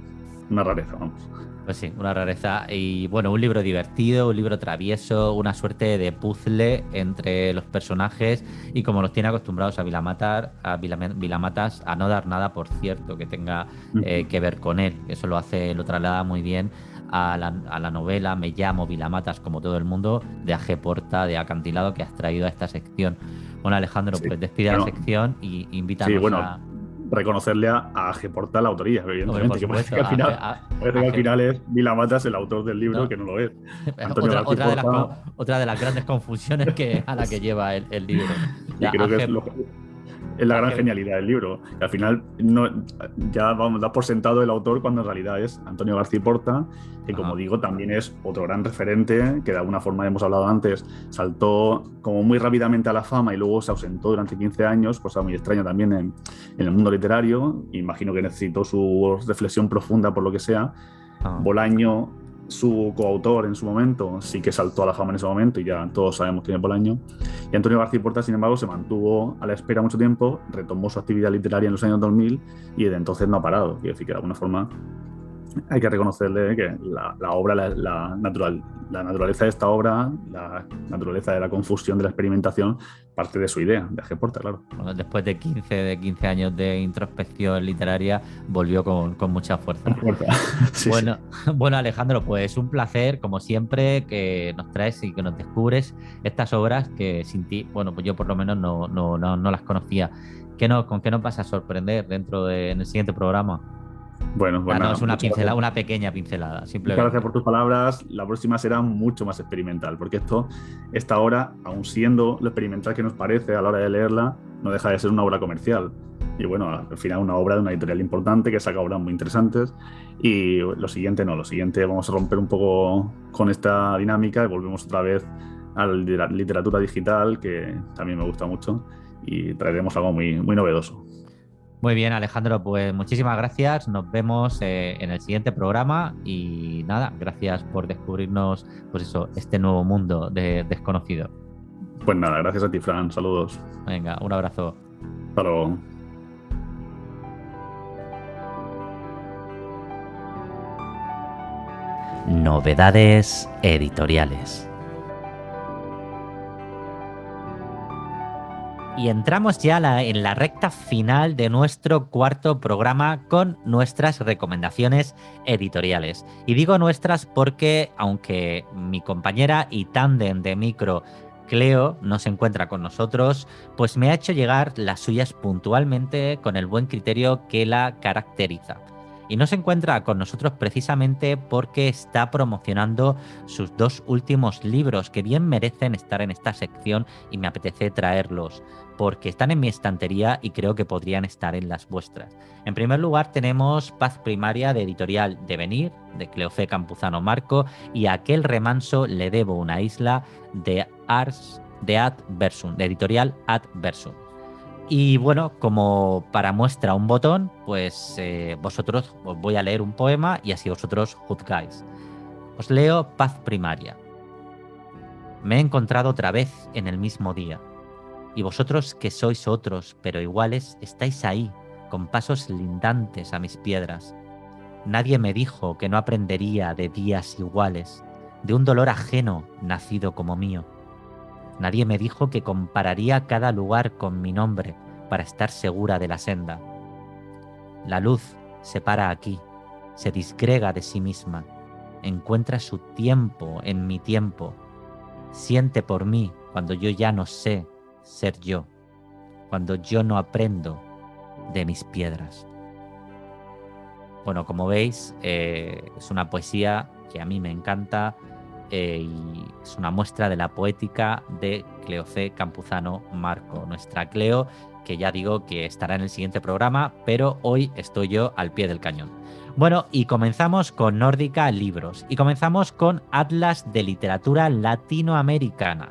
Una rareza, vamos. Pues sí, una rareza. Y bueno, un libro divertido, un libro travieso, una suerte de puzzle entre los personajes y como nos tiene acostumbrados a Vilamatas a no dar nada, por cierto, que tenga que ver con él. Eso lo traslada muy bien a la novela Me llamo Vilamatas, como todo el mundo, de A.G. Porta, de Acantilado, que has traído a esta sección. Bueno, Alejandro, pues despide la sección y invítanos a... reconocerle a A.G. Porta la autoría, evidentemente. Por supuesto, que al final es Vilamatas el autor del libro, ¿no? Que no lo es. Otra de las grandes confusiones a la que lleva el libro. Y creo que es la gran genialidad del libro. Que al final ya vamos a dar por sentado el autor cuando en realidad es Antonio García Porta, que como digo también es otro gran referente, que de alguna forma hemos hablado antes, saltó como muy rápidamente a la fama y luego se ausentó durante 15 años, cosa muy extraña también en el mundo literario. Imagino que necesitó su reflexión profunda por lo que sea. Bolaño, su coautor en su momento, sí que saltó a la fama en ese momento y ya todos sabemos quién es Bolaño. Y Antonio García Porta, sin embargo, se mantuvo a la espera mucho tiempo, retomó su actividad literaria en los años 2000 y desde entonces no ha parado. Quiero decir que de alguna forma hay que reconocerle que la obra, la naturaleza de esta obra, la naturaleza de la confusión, de la experimentación, parte de su idea, de A.G. Porta, claro. Bueno, después de 15 años de introspección literaria, volvió con mucha fuerza. Sí, bueno, sí. Bueno, Alejandro, pues un placer, como siempre, que nos traes y que nos descubres estas obras que sin ti, bueno, pues yo por lo menos no las conocía. ¿Con qué nos vas a sorprender en el siguiente programa? Bueno, danos una pequeña pincelada, simplemente. Muchas gracias por tus palabras. La próxima será mucho más experimental, porque esta obra, aun siendo lo experimental que nos parece a la hora de leerla, no deja de ser una obra comercial. Y bueno, al final una obra de una editorial importante que saca obras muy interesantes. Y lo siguiente vamos a romper un poco con esta dinámica y volvemos otra vez a la literatura digital, que también me gusta mucho, y traeremos algo muy, muy novedoso. Muy bien, Alejandro, pues muchísimas gracias. Nos vemos en el siguiente programa y nada, gracias por descubrirnos, pues eso, este nuevo mundo desconocido. Pues nada, gracias a ti, Fran. Saludos. Venga, un abrazo. Hasta luego. Novedades editoriales. Y entramos ya en la recta final de nuestro cuarto programa con nuestras recomendaciones editoriales. Y digo nuestras porque, aunque mi compañera y tándem de micro, Cleo, no se encuentra con nosotros, pues me ha hecho llegar las suyas puntualmente con el buen criterio que la caracteriza. Y no se encuentra con nosotros precisamente porque está promocionando sus 2 últimos libros que bien merecen estar en esta sección y me apetece traerlos porque están en mi estantería y creo que podrían estar en las vuestras. En primer lugar tenemos Paz Primaria de editorial Devenir, de Cleofé Campuzano Marco, y Aquel remanso le debo una isla de Adversum, de editorial Adversum. Y bueno, como para muestra un botón, pues vosotros os voy a leer un poema y así vosotros juzgáis. Os leo Paz Primaria. Me he encontrado otra vez en el mismo día. Y vosotros que sois otros, pero iguales, estáis ahí, con pasos lindantes a mis piedras. Nadie me dijo que no aprendería de días iguales, de un dolor ajeno nacido como mío. Nadie me dijo que compararía cada lugar con mi nombre para estar segura de la senda. La luz se para aquí, se disgrega de sí misma, encuentra su tiempo en mi tiempo, siente por mí cuando yo ya no sé ser yo, cuando yo no aprendo de mis piedras. Bueno, como veis, es una poesía que a mí me encanta y es una muestra de la poética de Cleo C. Campuzano Marco, nuestra Cleo, que ya digo que estará en el siguiente programa, pero hoy estoy yo al pie del cañón. Bueno, y comenzamos con Nórdica Libros, y comenzamos con Atlas de Literatura Latinoamericana,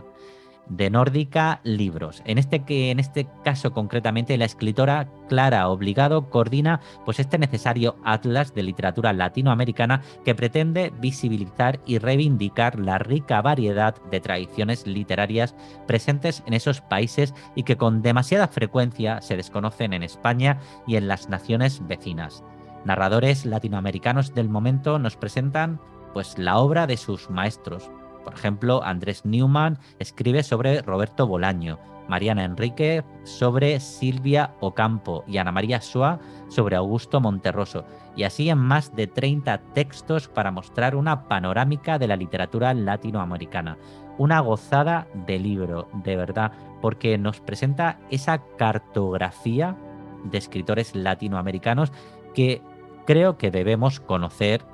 de Nórdica Libros. En este caso concretamente la escritora Clara Obligado coordina pues este necesario atlas de literatura latinoamericana que pretende visibilizar y reivindicar la rica variedad de tradiciones literarias presentes en esos países y que con demasiada frecuencia se desconocen en España y en las naciones vecinas. Narradores latinoamericanos del momento nos presentan pues la obra de sus maestros. Por ejemplo, Andrés Neumann escribe sobre Roberto Bolaño, Mariana Enrique sobre Silvia Ocampo y Ana María Soa sobre Augusto Monterroso, y así en más de 30 textos para mostrar una panorámica de la literatura latinoamericana. Una gozada de libro, de verdad, porque nos presenta esa cartografía de escritores latinoamericanos que creo que debemos conocer,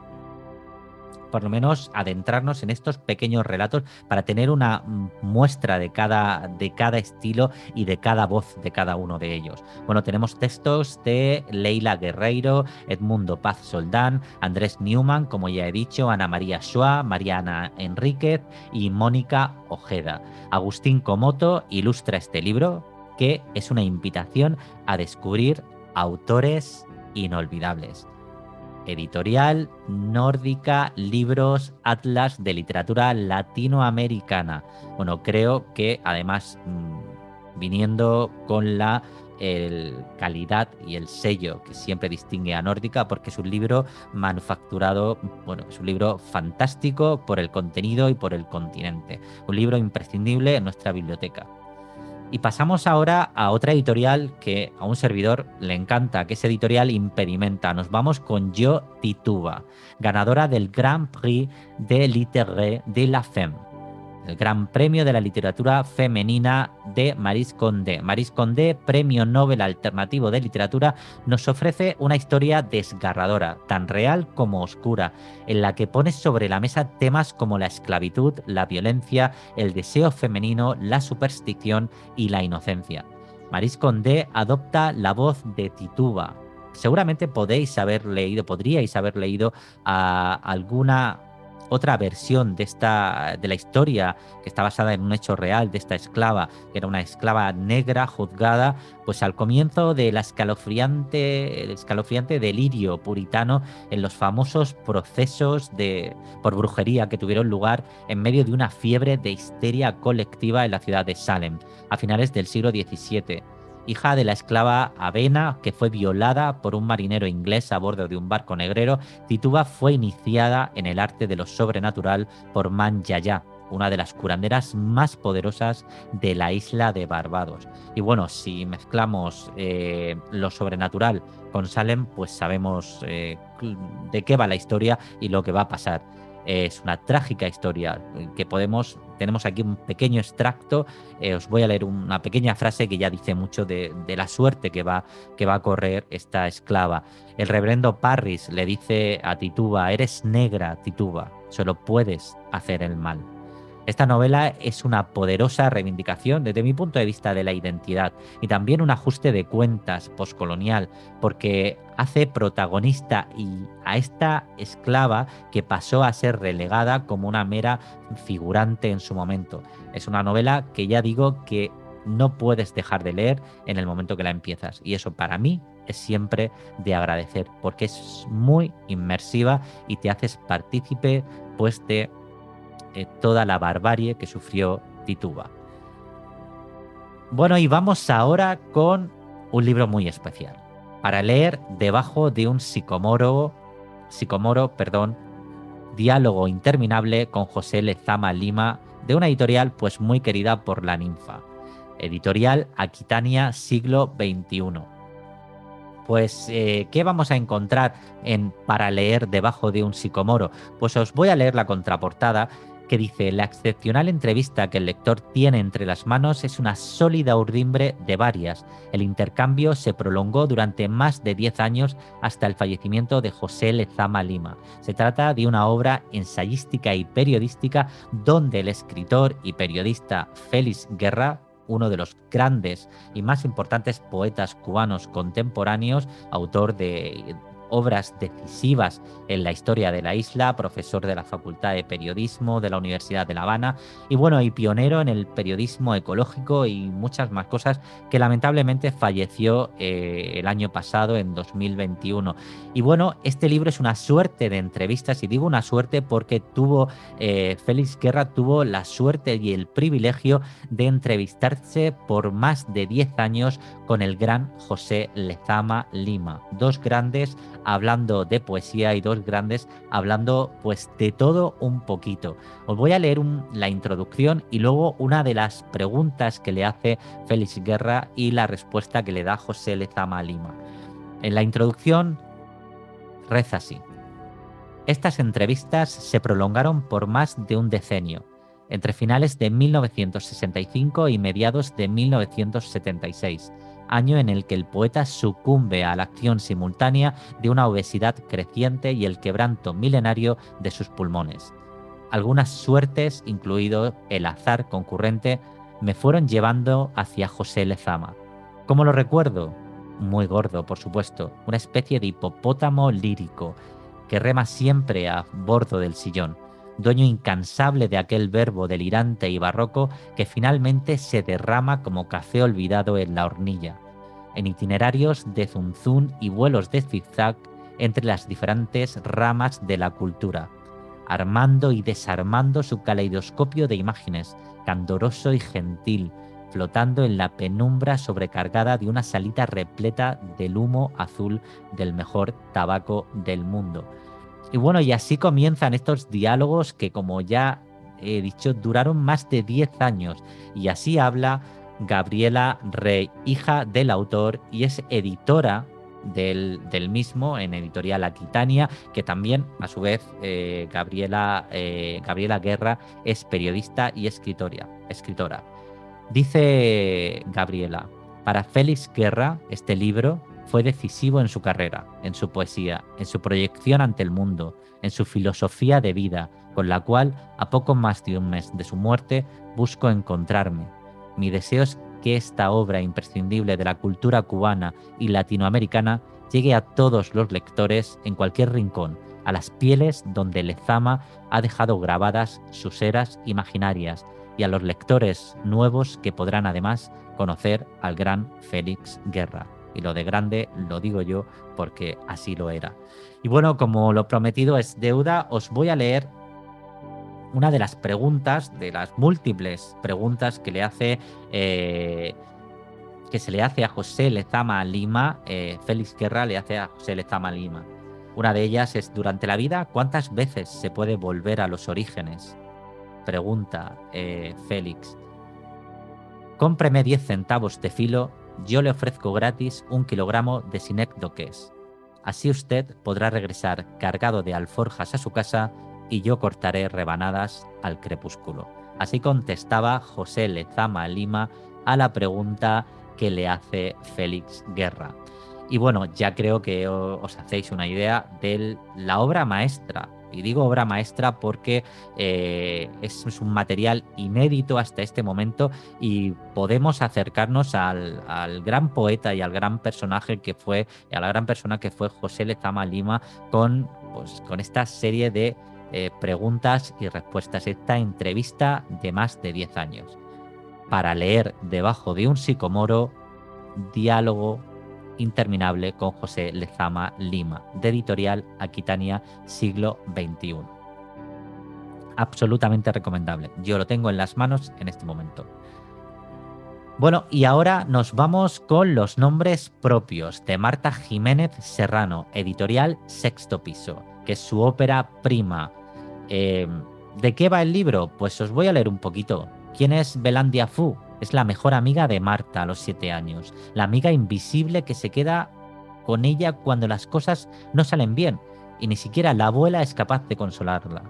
por lo menos adentrarnos en estos pequeños relatos para tener una muestra de cada estilo y de cada voz de cada uno de ellos. Bueno, tenemos textos de Leila Guerreiro, Edmundo Paz Soldán, Andrés Neumann, como ya he dicho, Ana María Soa, Mariana Enríquez y Mónica Ojeda. Agustín Comoto ilustra este libro, que es una invitación a descubrir autores inolvidables. Editorial Nórdica Libros, Atlas de Literatura Latinoamericana. Bueno, creo que además viniendo con la calidad y el sello que siempre distingue a Nórdica, porque es un libro manufacturado, bueno, es un libro fantástico por el contenido y por el continente. Un libro imprescindible en nuestra biblioteca. Y pasamos ahora a otra editorial que a un servidor le encanta, que es editorial Impedimenta. Nos vamos con Jo Tituba, ganadora del Grand Prix de Littéraire de la Femme, el Gran Premio de la Literatura Femenina de Maryse Condé. Maryse Condé, Premio Nobel Alternativo de Literatura, nos ofrece una historia desgarradora, tan real como oscura, en la que pone sobre la mesa temas como la esclavitud, la violencia, el deseo femenino, la superstición y la inocencia. Maryse Condé adopta la voz de Tituba. Seguramente podríais haber leído a alguna otra versión de la historia que está basada en un hecho real de esta esclava, que era una esclava negra juzgada pues al comienzo del escalofriante delirio puritano en los famosos procesos por brujería que tuvieron lugar en medio de una fiebre de histeria colectiva en la ciudad de Salem a finales del siglo XVII. Hija de la esclava Avena, que fue violada por un marinero inglés a bordo de un barco negrero, Tituba fue iniciada en el arte de lo sobrenatural por Man Yaya, una de las curanderas más poderosas de la isla de Barbados. Y bueno, si mezclamos lo sobrenatural con Salem, pues sabemos de qué va la historia y lo que va a pasar. Es una trágica historia que tenemos aquí un pequeño extracto. Os voy a leer una pequeña frase que ya dice mucho de la suerte que va a correr esta esclava. El reverendo Parris le dice a Tituba: eres negra, Tituba, solo puedes hacer el mal. Esta novela es una poderosa reivindicación desde mi punto de vista de la identidad y también un ajuste de cuentas poscolonial, porque hace protagonista a esta esclava que pasó a ser relegada como una mera figurante en su momento. Es una novela que ya digo que no puedes dejar de leer en el momento que la empiezas, y eso para mí es siempre de agradecer, porque es muy inmersiva y te haces partícipe pues de toda la barbarie que sufrió Tituba. Bueno, y vamos ahora con un libro muy especial. para leer debajo de un diálogo interminable con José Lezama Lima, de una editorial pues muy querida por la ninfa. Editorial Aquitania, siglo XXI. Pues, ¿qué vamos a encontrar en Para leer debajo de un sicomoro? Pues os voy a leer la contraportada, que dice: la excepcional entrevista que el lector tiene entre las manos es una sólida urdimbre de varias. El intercambio se prolongó durante más de 10 años hasta el fallecimiento de José Lezama Lima. Se trata de una obra ensayística y periodística donde el escritor y periodista Félix Guerra, uno de los grandes y más importantes poetas cubanos contemporáneos, autor de obras decisivas en la historia de la isla, profesor de la Facultad de Periodismo de la Universidad de La Habana y bueno, y pionero en el periodismo ecológico y muchas más cosas, que lamentablemente falleció el año pasado, en 2021. Y bueno, este libro es una suerte de entrevistas, y digo una suerte porque Félix Guerra tuvo la suerte y el privilegio de entrevistarse por más de 10 años con el gran José Lezama Lima. Dos grandes hablando de poesía y dos grandes hablando pues de todo un poquito. Os voy a leer la introducción y luego una de las preguntas que le hace Félix Guerra y la respuesta que le da José Lezama Lima. En la introducción reza así: estas entrevistas se prolongaron por más de un decenio, entre finales de 1965 y mediados de 1976, año en el que el poeta sucumbe a la acción simultánea de una obesidad creciente y el quebranto milenario de sus pulmones. Algunas suertes, incluido el azar concurrente, me fueron llevando hacia José Lezama. ¿Cómo lo recuerdo? Muy gordo, por supuesto, una especie de hipopótamo lírico que rema siempre a bordo del sillón, dueño incansable de aquel verbo delirante y barroco que finalmente se derrama como café olvidado en la hornilla, en itinerarios de zunzún y vuelos de zigzag entre las diferentes ramas de la cultura, armando y desarmando su caleidoscopio de imágenes, candoroso y gentil, flotando en la penumbra sobrecargada de una salita repleta del humo azul del mejor tabaco del mundo. Y bueno, y así comienzan estos diálogos que, como ya he dicho, duraron más de 10 años. Y así habla Gabriela Rey, hija del autor, y es editora del mismo en Editorial Aquitania, que también, a su vez, Gabriela Guerra es periodista y escritora. Dice Gabriela: para Félix Guerra, este libro fue decisivo en su carrera, en su poesía, en su proyección ante el mundo, en su filosofía de vida, con la cual, a poco más de un mes de su muerte, busco encontrarme. Mi deseo es que esta obra imprescindible de la cultura cubana y latinoamericana llegue a todos los lectores en cualquier rincón, a las pieles donde Lezama ha dejado grabadas sus eras imaginarias, y a los lectores nuevos que podrán además conocer al gran Félix Guerra. Y lo de grande lo digo yo porque así lo era. Y bueno, como lo prometido es deuda, os voy a leer una de las preguntas, de las múltiples preguntas que se le hace a José Lezama Lima. Félix Guerra le hace a José Lezama Lima. Una de ellas es: durante la vida, ¿cuántas veces se puede volver a los orígenes? Pregunta Félix. Cómpreme 10 centavos de filo, yo le ofrezco gratis 1 kilogramo de sinécdoques. Así usted podrá regresar cargado de alforjas a su casa y yo cortaré rebanadas al crepúsculo. Así contestaba José Lezama Lima a la pregunta que le hace Félix Guerra. Y bueno, ya creo que os hacéis una idea de la obra maestra. Y digo obra maestra porque es un material inédito hasta este momento, y podemos acercarnos al gran poeta y al gran personaje que fue, a la gran persona que fue José Lezama Lima, con esta serie de preguntas y respuestas, esta entrevista de más de 10 años. Para leer debajo de un sicomoro, diálogo interminable con José Lezama Lima, de Editorial Aquitania, siglo XXI. Absolutamente recomendable. Yo lo tengo en las manos en este momento. Bueno, y ahora nos vamos con los nombres propios de Marta Jiménez Serrano, editorial Sexto Piso, que es su ópera prima. ¿De qué va el libro? Pues os voy a leer un poquito. ¿Quién es Belandia Fu? Es la mejor amiga de Marta a los 7 años, la amiga invisible que se queda con ella cuando las cosas no salen bien y ni siquiera la abuela es capaz de consolarla.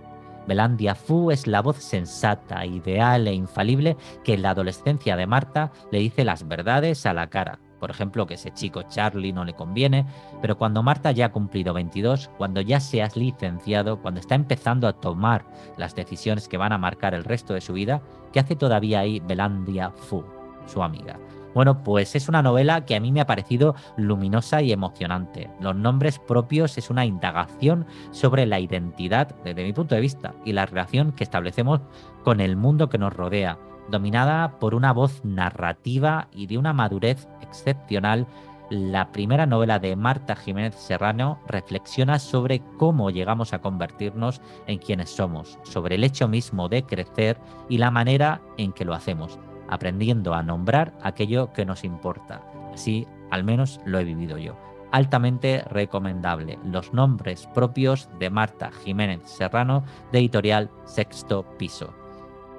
Belandia Fu es la voz sensata, ideal e infalible que en la adolescencia de Marta le dice las verdades a la cara. Por ejemplo, que ese chico Charlie no le conviene, pero cuando Marta ya ha cumplido 22, cuando ya se ha licenciado, cuando está empezando a tomar las decisiones que van a marcar el resto de su vida, ¿qué hace todavía ahí Belandia Fu, su amiga? Bueno, pues es una novela que a mí me ha parecido luminosa y emocionante. Los nombres propios es una indagación sobre la identidad, desde mi punto de vista, y la relación que establecemos con el mundo que nos rodea, dominada por una voz narrativa y de una madurez excepcional. La primera novela de Marta Jiménez Serrano reflexiona sobre cómo llegamos a convertirnos en quienes somos, sobre el hecho mismo de crecer y la manera en que lo hacemos, aprendiendo a nombrar aquello que nos importa. Así, al menos, lo he vivido yo. Altamente recomendable. Los nombres propios de Marta Jiménez Serrano, de editorial Sexto Piso.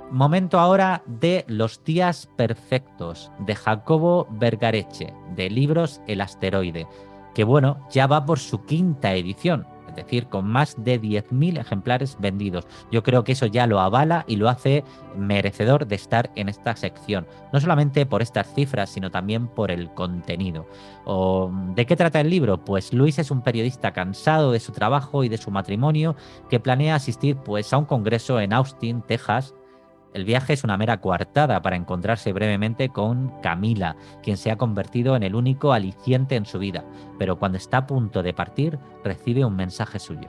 Momento ahora de Los días perfectos, de Jacobo Vergareche, de Libros El Asteroide, que bueno, ya va por su 5ª edición, es decir, con más de 10.000 ejemplares vendidos. Yo creo que eso ya lo avala y lo hace merecedor de estar en esta sección, no solamente por estas cifras, sino también por el contenido. ¿De qué trata el libro? Pues Luis es un periodista cansado de su trabajo y de su matrimonio que planea asistir pues a un congreso en Austin, Texas. El viaje es una mera coartada para encontrarse brevemente con Camila, quien se ha convertido en el único aliciente en su vida, pero cuando está a punto de partir, recibe un mensaje suyo.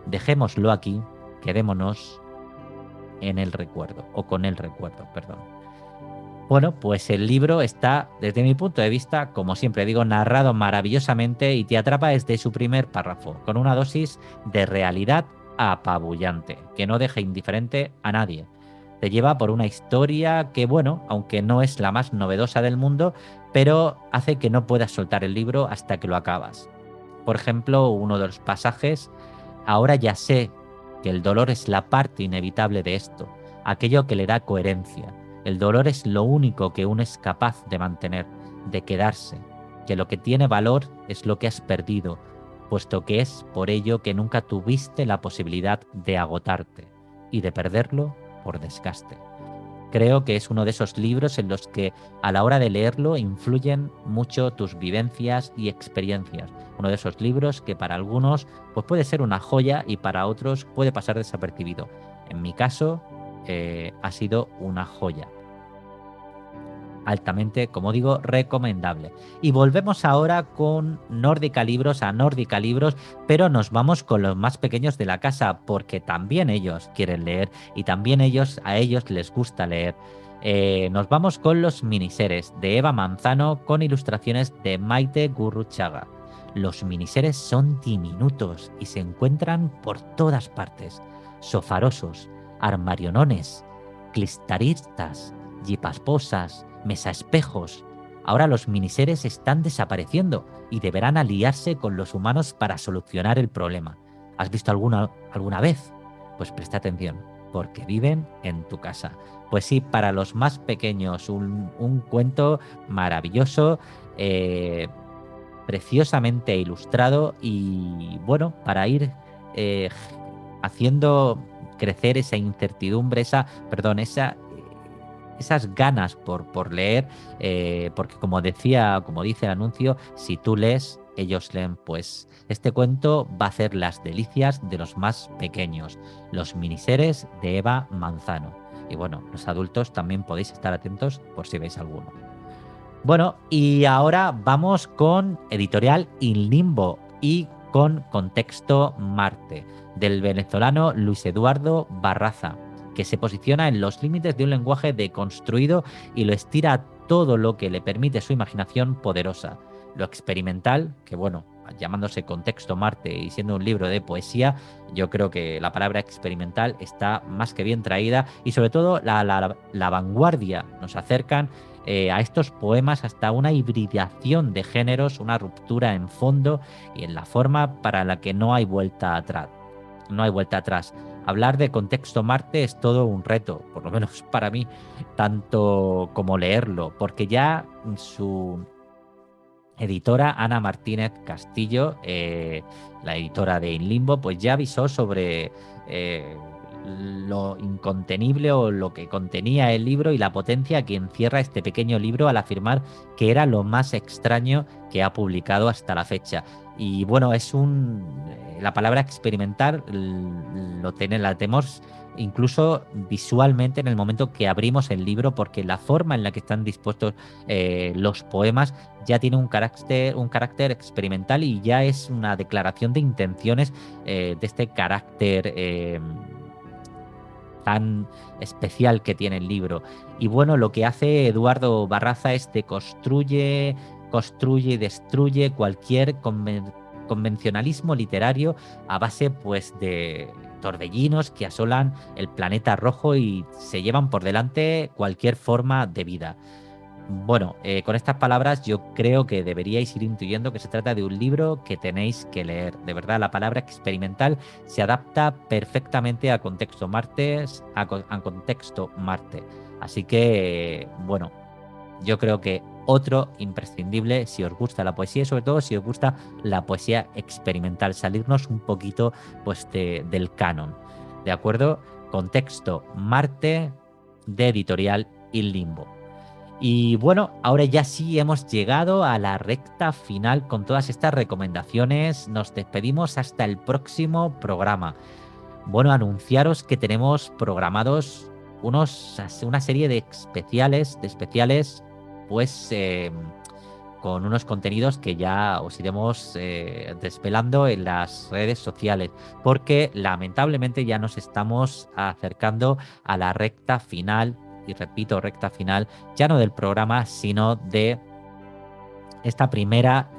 Dejémoslo aquí, quedémonos en el recuerdo, o con el recuerdo, perdón. Bueno, pues el libro está, desde mi punto de vista, como siempre digo, narrado maravillosamente y te atrapa desde su primer párrafo, con una dosis de realidad apabullante, que no deja indiferente a nadie. Te lleva por una historia que, bueno, aunque no es la más novedosa del mundo, pero hace que no puedas soltar el libro hasta que lo acabas. Por ejemplo, uno de los pasajes: ahora ya sé que el dolor es la parte inevitable de esto, aquello que le da coherencia. El dolor es lo único que uno es capaz de mantener, de quedarse, que lo que tiene valor es lo que has perdido, puesto que es por ello que nunca tuviste la posibilidad de agotarte y de perderlo por desgaste. Creo que es uno de esos libros en los que a la hora de leerlo influyen mucho tus vivencias y experiencias. Uno de esos libros que para algunos pues puede ser una joya y para otros puede pasar desapercibido. En mi caso ha sido una joya. Altamente, como digo, recomendable. Y volvemos ahora con Nórdica Libros a Nórdica Libros, pero nos vamos con los más pequeños de la casa, porque también ellos quieren leer y también a ellos les gusta leer. Nos vamos con Los miniseres, de Eva Manzano, con ilustraciones de Maite Gurruchaga. Los miniseres son diminutos y se encuentran por todas partes. Sofarosos, armarionones, clistaristas, jipasposas, mesaespejos. Ahora los miniseres están desapareciendo y deberán aliarse con los humanos para solucionar el problema. ¿Has visto alguna vez? Pues presta atención, porque viven en tu casa. Pues sí, para los más pequeños, un cuento maravilloso, preciosamente ilustrado y bueno, para ir haciendo crecer esa incertidumbre, esas ganas por leer, porque como dice el anuncio, si tú lees, ellos leen. Pues este cuento va a hacer las delicias de los más pequeños, Los miniseres de Eva Manzano. Y bueno, los adultos también podéis estar atentos por si veis alguno. Bueno, y ahora vamos con editorial In Limbo y con Contexto Marte, del venezolano Luis Eduardo Barraza, que se posiciona en los límites de un lenguaje deconstruido y lo estira a todo lo que le permite su imaginación poderosa. Lo experimental, que bueno, llamándose Contexto Marte y siendo un libro de poesía, yo creo que la palabra experimental está más que bien traída y sobre todo la vanguardia nos acercan a estos poemas hasta una hibridación de géneros, una ruptura en fondo y en la forma para la que no hay vuelta atrás. No hay vuelta atrás. Hablar de Contexto Marte es todo un reto, por lo menos para mí, tanto como leerlo, porque ya su editora Ana Martínez Castillo, la editora de In Limbo, pues ya avisó sobre lo incontenible o lo que contenía el libro y la potencia que encierra este pequeño libro al afirmar que era lo más extraño que ha publicado hasta la fecha. Y bueno, la palabra experimental la tenemos incluso visualmente en el momento que abrimos el libro, porque la forma en la que están dispuestos los poemas ya tiene un carácter experimental y ya es una declaración de intenciones de este carácter tan especial que tiene el libro. Y bueno, lo que hace Eduardo Barraza es que construye y destruye cualquier convencionalismo literario a base pues de torbellinos que asolan el planeta rojo y se llevan por delante cualquier forma de vida. Bueno, con estas palabras yo creo que deberíais ir intuyendo que se trata de un libro que tenéis que leer. De verdad, la palabra experimental se adapta perfectamente a Contexto Marte, a Contexto Marte. Así que, bueno, yo creo que otro imprescindible si os gusta la poesía y sobre todo si os gusta la poesía experimental, salirnos un poquito pues del canon. ¿De acuerdo? Contexto Marte, de editorial In Limbo. Y bueno, ahora ya sí hemos llegado a la recta final con todas estas recomendaciones. Nos despedimos hasta el próximo programa. Bueno, anunciaros que tenemos programados una serie de especiales, pues con unos contenidos que ya os iremos desvelando en las redes sociales, porque lamentablemente ya nos estamos acercando a la recta final. Y repito, recta final, ya no del programa, sino de esta primera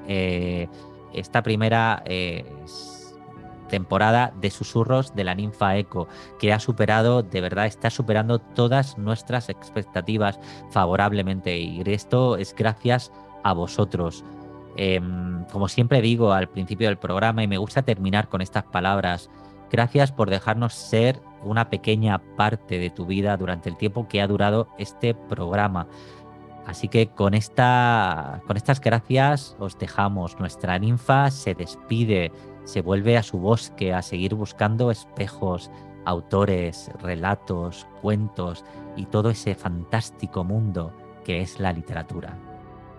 temporada de Susurros de la Ninfa Eco, que está superando todas nuestras expectativas favorablemente, y esto es gracias a vosotros. Como siempre digo al principio del programa, y me gusta terminar con estas palabras: gracias por dejarnos ser una pequeña parte de tu vida durante el tiempo que ha durado este programa. Así que con estas gracias os dejamos. Nuestra ninfa se despide, se vuelve a su bosque a seguir buscando espejos, autores, relatos, cuentos y todo ese fantástico mundo que es la literatura.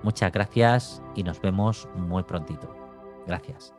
Muchas gracias y nos vemos muy prontito. Gracias.